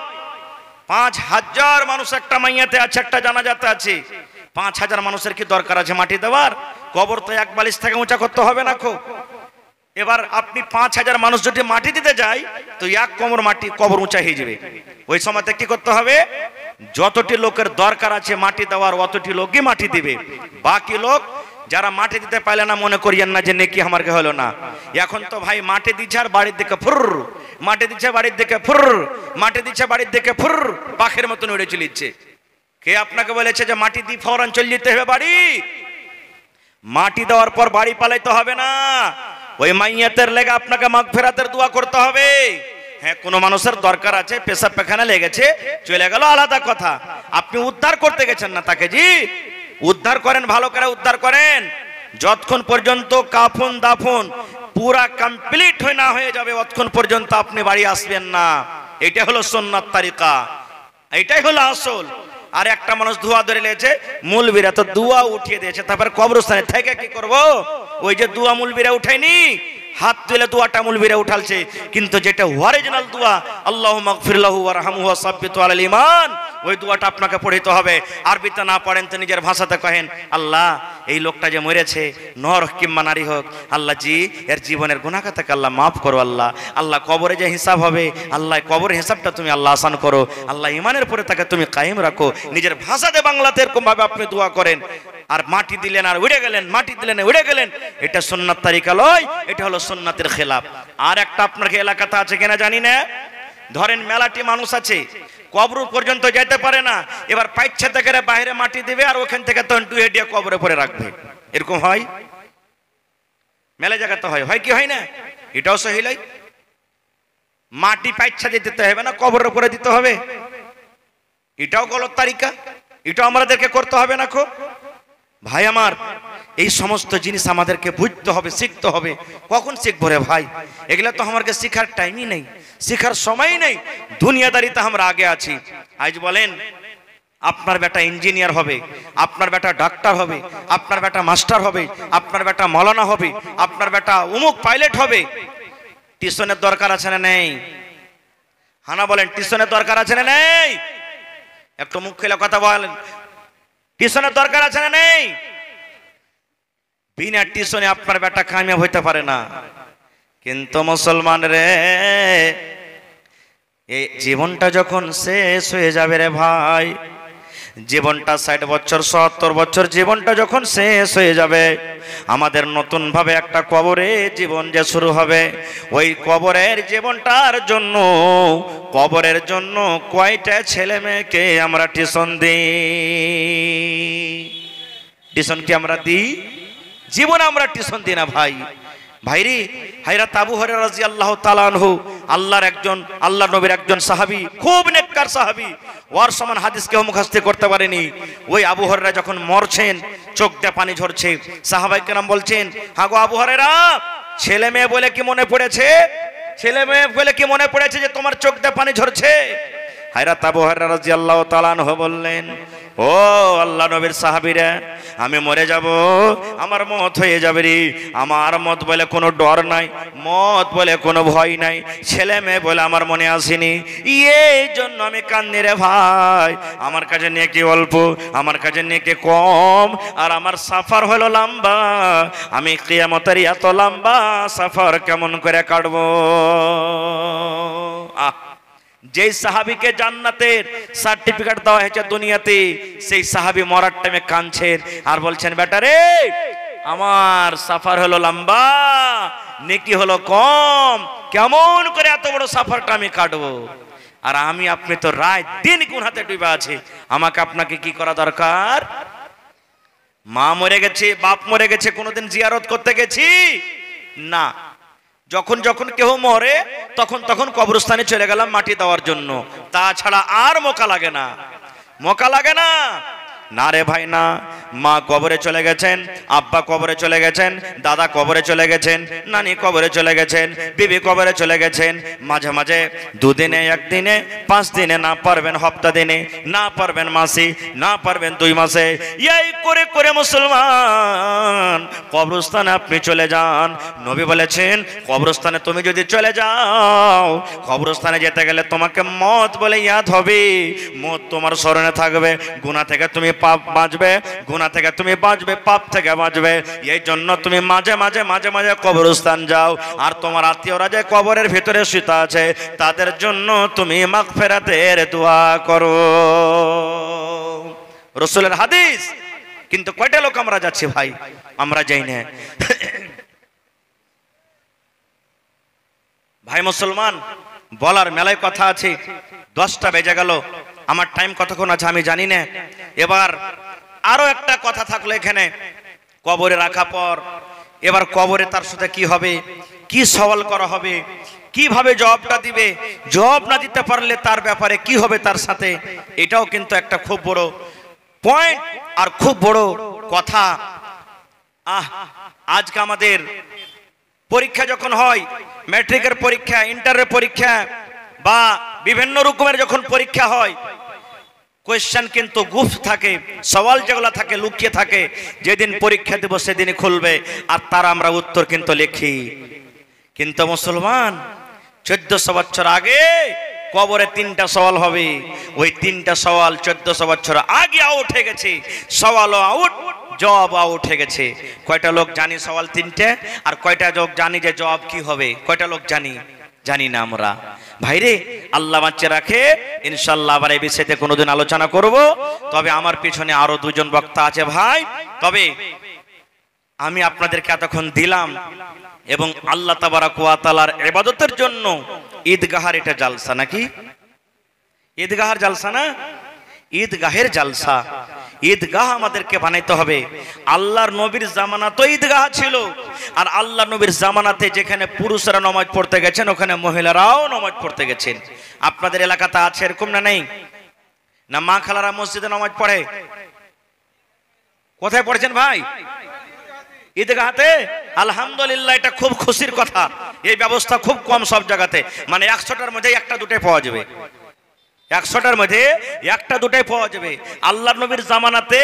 5000 মানুষ একটা মাইয়াতে আছে, একটা জানাজাতে আছে, 5000 মানুষের কি দরকার আছে মাটি দেওয়ার? কবর তো 1 বালিশ থেকে উঁচা করতে হবে না খো। এবার আপনি 5000 মানুষ যদি মাটি দিতে যায় তো 1 কোমর মাটি কবর উঁচা হয়ে যাবে। ওই সময়তে কি করতে হবে? যতটি লোকের দরকার আছে মাটি দেওয়ার অতটি লোকই মাটি দিবে। বাকি লোক যারা মাটি দিতে পারলে না মনে করিয়েন না যে নেকি আমার কে হলো না। এখন তো ভাই মাটি দিচ্ছে আর বাড়ির দিকে ফুর, মাটি দিচ্ছে বাড়ির দিকে ফুর, মাটি দিচ্ছে বাড়ির দিকে ফুর, পাখির মতন উড়ে চলিচ্ছে। কে আপনাকে বলেছে যে মাটি দিয়ে ফৌরান চলে যেতে হবে বাড়ি? মাটি দেওয়ার পর বাড়ি পালাইতে হবে না, ওই মাইয়াতের লেগে আপনাকে মাগফিরাতের দোয়া করতে হবে। হ্যাঁ, কোনো মানুষের দরকার আছে, পেশাব পায়খানা লেগেছে, চলে গেল, আলাদা কথা। আপনি উদ্ধার করতে গেছেন না তাকে, জি উদ্ধার করেন, ভালো করে উদ্ধার করেন। যতক্ষণ পর্যন্ত কাফন দাফন পুরা কমপ্লিট না হয়ে যাবে ততক্ষণ পর্যন্ত আপনি বাড়ি আসবেন না। এটা হলো সুন্নাত তারিকা, এটাই হলো আসল। আর একটা মানুষ ধোয়া ধরে লেছে, মূলবীরা তো দোয়া উঠিয়ে দিয়েছে, তারপর কবরস্থানে থেকে কি করব? ওই যে দোয়া মূলবীরা উঠায়নি, হাত তুলে দোয়াটা মূলবীরা উঠালছে, কিন্তু যেটা অরিজিনাল দোয়া আল্লাহুম্মা গফির লাহু ওয়ারহামহু ওয়া সাব্বিতহু আলাল ঈমান, ওই দোয়াটা আপনাকে পড়তে হবে। আরবিতে না পড়েন তো নিজের ভাষাতে কহেন, আল্লাহ এই লোকটা যে মরেছে, নর কিংবা নারী হোক, আল্লাহ জি এর জীবনের গুনাহ খাতাকে আল্লাহ মাফ করো। আল্লাহ আল্লাহ কবরে যে হিসাব হবে, আল্লাহ কবরের হিসাবটা তুমি আল্লাহ আসান করো। আল্লাহ ঈমানের পরে তাকে তুমি কায়েম রাখো। নিজের ভাষাতে বাংলাতে এরকম ভাবে আপনি দোয়া করেন। আর মাটি দিলেন আর উড়ে গেলেন, মাটি দিলেন উড়ে গেলেন, এটা সুন্নাত তারিকা লয়, এটা হলো সুন্নাতের খেলাফ। আর একটা আপনার এলাকাতে আছে কিনা জানি না, ধরেন মেলাটি মানুষ আছে, কবর পর্যন্ত যেতে পারে না, এবার পাইচ্ছে থেকে বাইরে মাটি দিবে আর ওখান থেকে তখন ডুয়ে দিয়ে কবরে পরে রাখবে। এরকম হয় মেলা জায়গাতে, হয় কি হয় না? এটাও সহিলাই। মাটি পাইচ্ছা দিতে হবে না, কবরের উপরে দিতে হবে, এটাও গলত তারিকা, এটাও আমাদেরকে করতে হবে না। খো ভাই আমার, এই সমস্ত জিনিস আমাদেরকে বুঝতে হবে, শিখতে হবে। কখন শিখবো রে ভাই? এগুলা তো আমাকে শিখার টাইমই নেই, শিখার সময় নেই। দুনিয়াদারিতে আমরা আগে আছি। আজ বলেন আপনার বেটা ইঞ্জিনিয়ার হবে, আপনার বেটা ডাক্তার হবে, আপনার বেটা মাস্টার হবে, আপনার বেটা মৌলানা হবে, আপনার বেটা অমুক পাইলট হবে, টিউশনের দরকার আছে না নেই? হানা বলেন, টিউশনের দরকার আছে না নেই? একটু মুখ খুলে কথা বলেন, টিউশনের দরকার আছে না নেই? বিনা টিউশনে আপনার বেটা কামিয়াব হইতে পারে না। কিন্তু মুসলমান রে, এই জীবনটা যখন শেষ হয়ে যাবে রে ভাই, জীবনটা 60 বছর 70 বছর জীবনটা যখন শেষ হয়ে যাবে, আমাদের নতুন ভাবে একটা কবরে জীবন যে শুরু হবে। ওই কবরের জীবনটার জন্য, কবরের জন্য কয়টা ছেলে মেয়েকে আমরা টিউশন দিই? টিউশন কি আমরা দিই? জীবনে আমরা টিউশন দিই না ভাই। ভাইরি হায়রাত আবু হুরায়রা রাদিয়াল্লাহু তাআলা আনহু, আল্লাহর একজন, আল্লাহ নবীর একজন সাহাবী, খুব নেককার সাহাবী, ওর সমান হাদিস কেউ মুখস্থ করতে পারেনি। ওই আবু হুরায়রা যখন মরছেন, চোখ দিয়ে পানি ঝরছে, সাহাবায়ে কেরাম বলছেন, হ্যাঁ গো আবু হুরায়রা, ছেলে মেয়ে বলে কি মনে পড়েছে? ছেলে মেয়ে বলে কি মনে পড়েছে যে তোমার চোখ দিয়ে পানি ঝরছে? হায়রাত আবু হুরায়রা রাদিয়াল্লাহু তাআলা আনহু বললেন, ও আল্লাহ নবীর সাহাবীরা, আমি মরে যাব, আমার মত হয়ে যাবে রে, আমার মত বলে কোনো ডর নাই, মত বলে কোনো ভয় নাই, ছেলে মেয়ে বলে আমার মনে আসেনি, এই জন্য আমি কান্দি রে ভাই। আমার কাছে নেকি অল্প, আমার কাছে নেকি কম, আর আমার সফর হলো লম্বা, আমি কিয়ামতের এত লম্বা সফর কেমন করে কাটবো? যেই সাহাবীকে জান্নাতের সার্টিফিকেট দেওয়া হয়েছে দুনিয়াতে, সেই সাহাবী মরার টাইমে কাঁদছেন আর বলছেন, বেটা রে, আমার সফর হলো লম্বা, নেকি হলো কম, কেমন করে এত বড় সফরটা আমি কাটবো? আর আমি আপনি তো রাত দিন গুনাতে ডুবে আছি। আমাকে আপনাকে কি করা দরকার? মা মরে গেছে, বাপ মরে গেছে, কোনোদিন জিয়ারত করতে গেছি না। যখন যখন কেউ মরে তখন তখন কবরস্থানে চলে গেলাম মাটি দেওয়ার জন্য, তাছাড়া আর মৌকা লাগে না, মৌকা লাগে না। না রে ভাই না, মা কবরে চলে গেছেন, আব্বা কবরে চলে গেছেন, দাদা কবরে চলে গেছেন, নানি কবরে চলে গেছেন, বিবি কবরে চলে গেছেন। মাঝে মাঝে দুদিনে, একদিনে, 5 দিনে, না পারবেন হপ্তা দিনে, না পারবেন মাসে, না পারবেন 2 মাসে, এই করে করে মুসলমান কবরস্থানে আপনি চলে যান। নবী বলেছেন কবরস্থানে তুমি যদি চলে যাও, কবরস্থানে যেতে গেলে তোমাকে মত বলে ইয়াদ হবে, মত তোমার স্মরণে থাকবে, গুনাহ থেকে তুমি পাপ বাঁচবে, গুনাহ থেকে তুমি বাঁচবে, পাপ থেকে বাঁচবে। এই জন্য তুমি মাঝে মাঝে মাঝে মাঝে কবরস্থান যাও, আর তোমার আত্মীয়রা যে কবরের ভিতরে শুয়ে আছে তাদের জন্য তুমি মাগফিরাতের দোয়া করো। রাসূলের হাদিস। কিন্তু কয়টা লোক আমরা যাচ্ছি ভাই? আমরা যাই না ভাই মুসলমান। বলার মেলায় কথা আছে, 10টা বেজে গেল, আমার টাইম কতক্ষণ আছে আমি জানি না। এবার আরো একটা কথা থাকলো এখানে, কবরে রাখা পর এবার কবরে তার সাথে কি হবে, কি সওয়াল করা হবে, কিভাবে জবাবটা দিবে, জবাব না দিতে পারলে তার ব্যাপারে কি হবে তার সাথে, এটাও কিন্তু একটা খুব বড় পয়েন্ট আর খুব বড় কথা। আজকে আমাদের পরীক্ষা যখন হয়, ম্যাট্রিকের পরীক্ষা, ইন্টারের পরীক্ষা বা বিভিন্ন রকমের যখন পরীক্ষা হয়, কোয়েশ্চেন কিন্তু গুপ্ত থাকে, সওয়াল যেগুলো থাকে লুকিয়ে থাকে, যেদিন পরীক্ষা দেব সেদিনই খুলবে, আর তার আমরা উত্তর কিন্তু লিখি। কিন্তু মুসলমান 1400 বছর আগে কবরে 3টা সওয়াল হবে, ওই 3টা সওয়াল 1400 বছর আগে আউট হয়ে গেছে, সওয়ালও আউট, জবাব আউট হয়ে গেছে। কয়টা লোক জানি সওয়াল 3টে, আর কয়টা লোক জানি যে জবাব কি হবে? কয়টা লোক জানি? জানি না আমরা ভাইরে। আল্লাহ বাঁচিয়ে রাখে, ইনশাআল্লাহ আবার এই বিষয়তে কোনোদিন আলোচনা করব। তবে আমার পিছনে আরো 2 জন বক্তা আছে ভাই। তবে আমি আপনাদেরকে এতক্ষণ দিলাম, এবং আল্লাহ তাবারাক ওয়া তাআলার ইবাদতের জন্য ঈদগাহের এটা জালসা নাকি? ঈদগাহের জালসা না, ঈদগাহের জালসা। ঈদগাহ আমাদেরকে বানাইতে হবে। আল্লাহর নবীর জামানাতে ঈদগাহ ছিল, আর আল্লাহর নবীর জামানাতে যেখানে পুরুষরা নামাজ পড়তে গেছেন ওখানে মহিলারাও নামাজ পড়তে গেছেন। আপনাদের এলাকাতে আছে এরকম না নেই? না মা খালারা মসজিদে নামাজ পড়ে? কোথায় পড়েছেন ভাই? ঈদগাহতে। আলহামদুলিল্লাহ, এটা খুব খুশির কথা। এই ব্যবস্থা খুব কম সব জায়গাতে, মানে 100টার মধ্যে 1টা-2টাই পাওয়া যাবে, 100টার মধ্যে 1টা-2টাই পাওয়া যাবে। আল্লাহর নবীর জামানাতে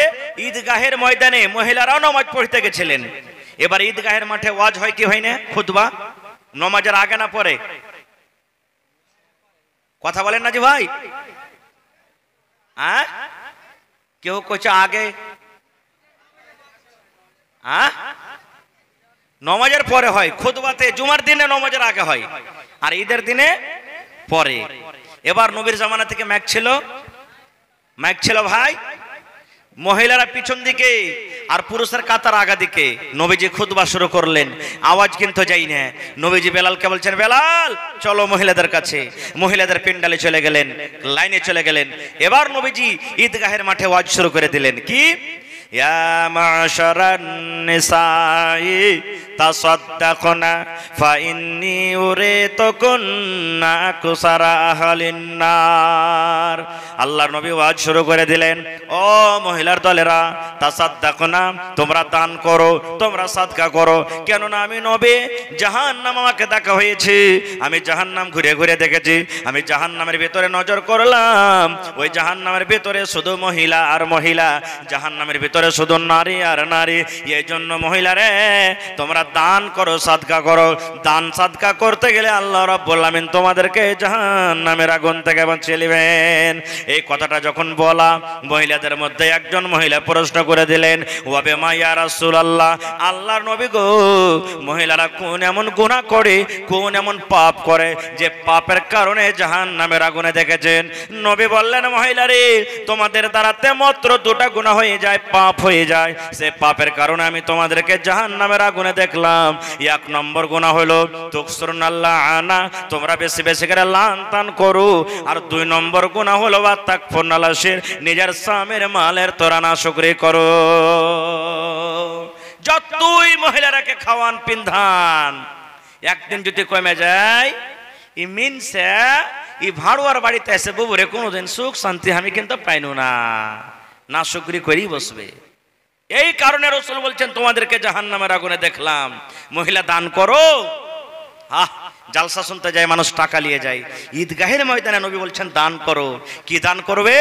ঈদগাহের ময়দানে মহিলারাও নামাজ পড়তে গেছিলেন। এবার ঈদগাহের মাঠে ওয়াজ হয় কি হয় না? খুতবা নামাজের আগে না পরে? কথা বলেন না জি ভাই? কেউ কইছে আগে, নামাজের পরে হয়। খুতবাতে জুমার দিনে নামাজের আগে হয়, আর ঈদের দিনে পরে। এবার নবীর জামানা থেকে মাইক ছিল ভাই, মহিলারা পিছন দিকে আর পুরুষের কাতার আগা দিকে। নবীজি খুতবা শুরু করলেন, আওয়াজ কিন্তু যাই না। নবীজি বেলালকে বলছেন, বেলাল চলো মহিলাদের কাছে। মহিলাদের প্যান্ডেলে চলে গেলেন, লাইনে চলে গেলেন। এবার নবীজি ঈদগাহের মাঠে ওয়াজ শুরু করে দিলেন, কি? ইয়া মাশারান নিসাই তাসাদদাকনা ফাইন্নী উরিতুকুন্না কুসারা আহলিন নার। আল্লাহর নবী ওয়াজ শুরু করে দিলেন, ও মহিলার দলেরা, তাসাদদাকনা, তোমরা দান করো, তোমরা সাদকা করো। কেননা আমি নবী, জাহান্নাম আমাকে দেখা হয়েছে, আমি জাহান্নাম ঘুরে ঘুরে দেখেছি। আমি জাহান্নামের ভিতরে নজর করলাম, ওই জাহান্নামের ভিতরে শুধু মহিলা আর মহিলা, জাহান্নামের ভিতরে শুধু নারী আর নারী। এই জন্য মহিলারে তোমরা দান করো, সাদকা করো। দান সাদকা করতে গেলে আল্লাহ রাব্বুল আমিন তোমাদেরকে জাহান্নামের আগুন থেকে বাঁচিয়ে নেবেন। এই কথাটা যখন বলা, মহিলাদের মধ্যে একজন মহিলা প্রশ্ন করে দিলেন, ওয়া বিমা ইয়া রাসূলুল্লাহ, আল্লাহর নবী গো, মহিলারা কোন এমন গুনাহ করে, কোন এমন পাপ করে যে পাপের কারণে জাহান্নামের আগুনে দেখেছেন? নবী বললেন, মহিলারে, তোমাদের দ্বারাতে মাত্র 2টা গুনাহ হয়ে যায়, পাপ মাফ হয়ে যায়, সে পাপের কারণে আমি তোমাদেরকে জাহান্নামের আগুনে দেখলাম। এক নম্বর গুনাহ হলো তুকসিরুন আল্লাহ, তোমরা বেশি বেশি করে লান তান করো। আর 2 নম্বর গুনাহ হলো তাকফুরুন আল-আশির, নিজের স্বামীর মালের তোরা নাশুকরি করো। যতই মহিলারাকে খাওয়ান পিন্ধান, একদিন যদি কমে যায় ই মিনসে ই ভাড়ুয়ার বাড়িতে এসে বুবুরে কোনোদিন সুখ শান্তি আমি কিন্তু পাইনু না, নাশুকরি করেই বসবে। এই কারণে রাসূল বলছেন তোমাদেরকে জাহান্নামের আগুনে দেখলাম। মহিলা দান করো। জালসা শুনতে যায় মানুষ, টাকা নিয়ে যায়। ঈদগাহের ময়দানে নবী বলছেন দান করো। কি দান করবে?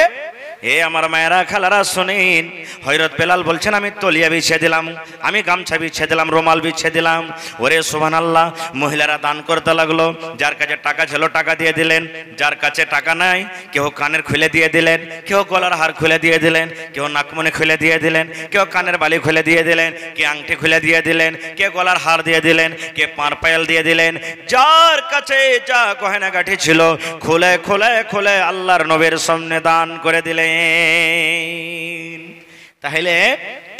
এ আমার মায়েরা খালারা শোনেন, হযরত বেলাল বলছেন আমি তলিয়া বিছিয়ে দিলাম, আমি গামছা বিছিয়ে দিলাম, রুমাল বিছিয়ে দিলাম। ওরে সুবহানাল্লাহ, মহিলারা দান করতে লাগলো। যার কাছে টাকা ছিল টাকা দিয়ে দিলেন, যার কাছে টাকা নাই কেউ কানের খুলে দিয়ে দিলেন, কেউ গলার হার খুলে দিয়ে দিলেন, কেউ নাকমণি খুলে দিয়ে দিলেন, কেউ কানের বালি খুলে দিয়ে দিলেন, কে আংটি খুলে দিয়ে দিলেন, কে গলার হার দিয়ে দিলেন, কে পার পায়াল দিয়ে দিলেন। যার কাছে যা গয়না গাঁঠি ছিল খুলে খুলে খুলে আল্লাহর নবীর সামনে দান করে দিলেন। তাহলে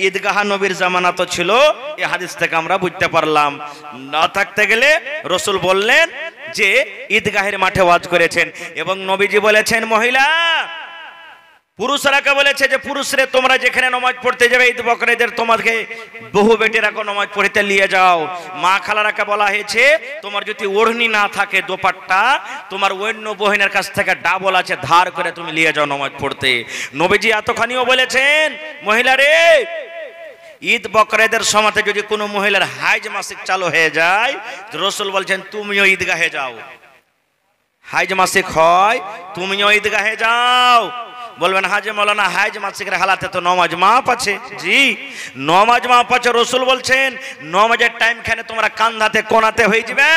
ঈদগাহ নবীর জামানা তো ছিল, এই হাদিস থেকে আমরা বুঝতে পারলাম। না থাকতে গেলে রাসূল বললেন যে ঈদগাহের মাঠে ওয়াজ করেছেন, এবং নবীজি বলেছেন মহিলা পুরুষরাকে বলেছে যে পুরুষরে তোমরা যেখানে নামাজ পড়তে যাবে ঈদ বকরিদের তোমাকে বহু বেটিরাকে নামাজ পড়তে নিয়ে যাও। মা খালারাকে বলা হয়েছে তোমার যদি ওড়নি না থাকে দোপাট্টা, তোমার অন্য বহিনের কাছ থেকে ডাবল আছে, ধার করে তুমি নিয়ে যাও নামাজ পড়তে। নবীজি এতখানিও বলেছেন মহিলারে ঈদ বকরিদের সময়তে যদি কোনো মহিলার হাইজ মাসিক চালু হয়ে যায়, রাসূল বলছেন তুমিও ঈদগাহে যাও। হাইজ মাসিক হয় তুমিও ঈদগাহে যাও। বলবেন হাজে মৌলানা হাইজ মাসিকের হালাতে তো নমাজ মাপ আছে। জি, নমাজ মাপ আছে। রাসূল বলছেন নমাজের টাইম খানে তোমরা কান্দাতে কোনাতে হয়ে যাবে।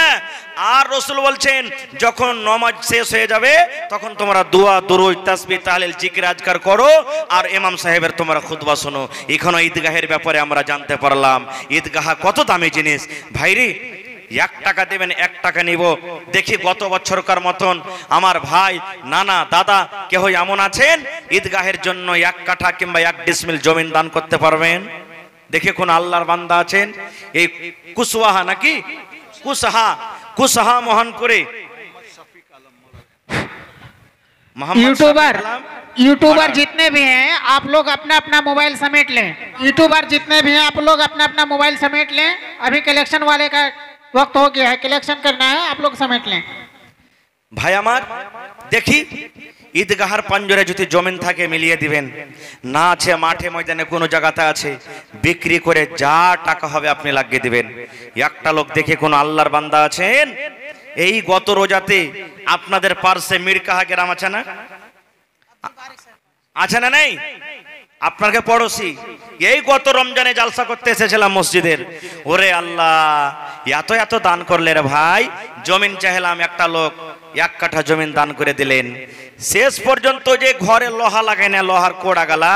আর রাসূল বলছেন যখন নমাজ শেষ হয়ে যাবে তখন তোমরা দোয়া দুরূদ তাসবিহ তাহলিল জিকির আজকার করো, আর ইমাম সাহেবের তোমরা খুতবা শোনো। এখানে ঈদগাহের ব্যাপারে আমরা জানতে পারলাম ঈদগাহ কত দামি জিনিস। ভাইরি 1 টাকা দেবেন 1 টাকা নিব। দেখি গত বছরকার মতন আমার ভাই নানা দাদা কেউ এমন আছেন ঈদগাহের জন্য 1 কাঠা কিংবা 1 ডিসমিল জমিন দান করতে পারবেন? দেখে কোন আল্লাহর বান্দা আছেন? এই কুশওয়াহা নাকি কুশাহা মহান করে यूट्यूबर जितने भी हैं आप लोग अपना अपना मोबाइल समेट लें। यूट्यूबर जितने भी हैं आप लोग अपना अपना मोबाइल समेट लें। अभी कलेक्शन वाले का वक्त हो गया है, कलेक्शन करना है, आप लोग समेट लें। ভাই আমার দেখি ঈদগাহার পাঞ্জরে যদি জমিন থাকে মিলিয়ে দিবেন, না আছে মাঠে ময়দানে কোনো জায়গাতে আছে বিক্রি করে যা টাকা হবে আপনি লাগিয়ে দিবেন। একটা লোক দেখে কোন আল্লাহর বান্দা আছেন এই গত রোজাতে আপনাদের পার্শ্বে মিরকাহা গ্রাম আছে না? আছে না? নেই? আপনাকে পড়োশি এই গত রমজানে জালসা করতে এসেছিলাম মসজিদের। ওরে আল্লাহ, এত এত দান করলে রে ভাই। জমিন চাইলাম, একটা লোক 1 কাঠা জমিন দান করে দিলেন। শেষ পর্যন্ত যে ঘরে লোহা লাগাই না, লোহার কোড়া গালা,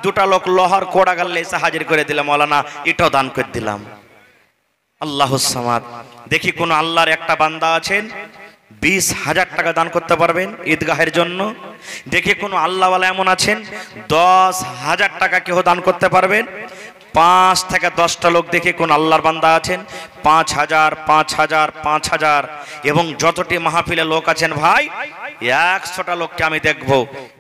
2টা লোক লোহার কোড়া গালে এসে হাজির করে দিলাম, মৌলানা এটাও দান করে দিলাম। আল্লাহুস সামাদ। দেখি কোন আল্লাহর একটা বান্দা আছেন 20,000 টাকা দান করতে পারবেন ঈদগাহের জন্য? দেখি কোন আল্লাহওয়ালা এমন আছেন 10,000 টাকা কেউ দান করতে পারবেন? 5 থেকে 10টা লোক দেখে কোন আল্লাহর বান্দা আছেন 5,000 5,000 5,000। এবং যতটি মাহফিলে লোক আছেন ভাই 100টা লোককে আমি দেখবো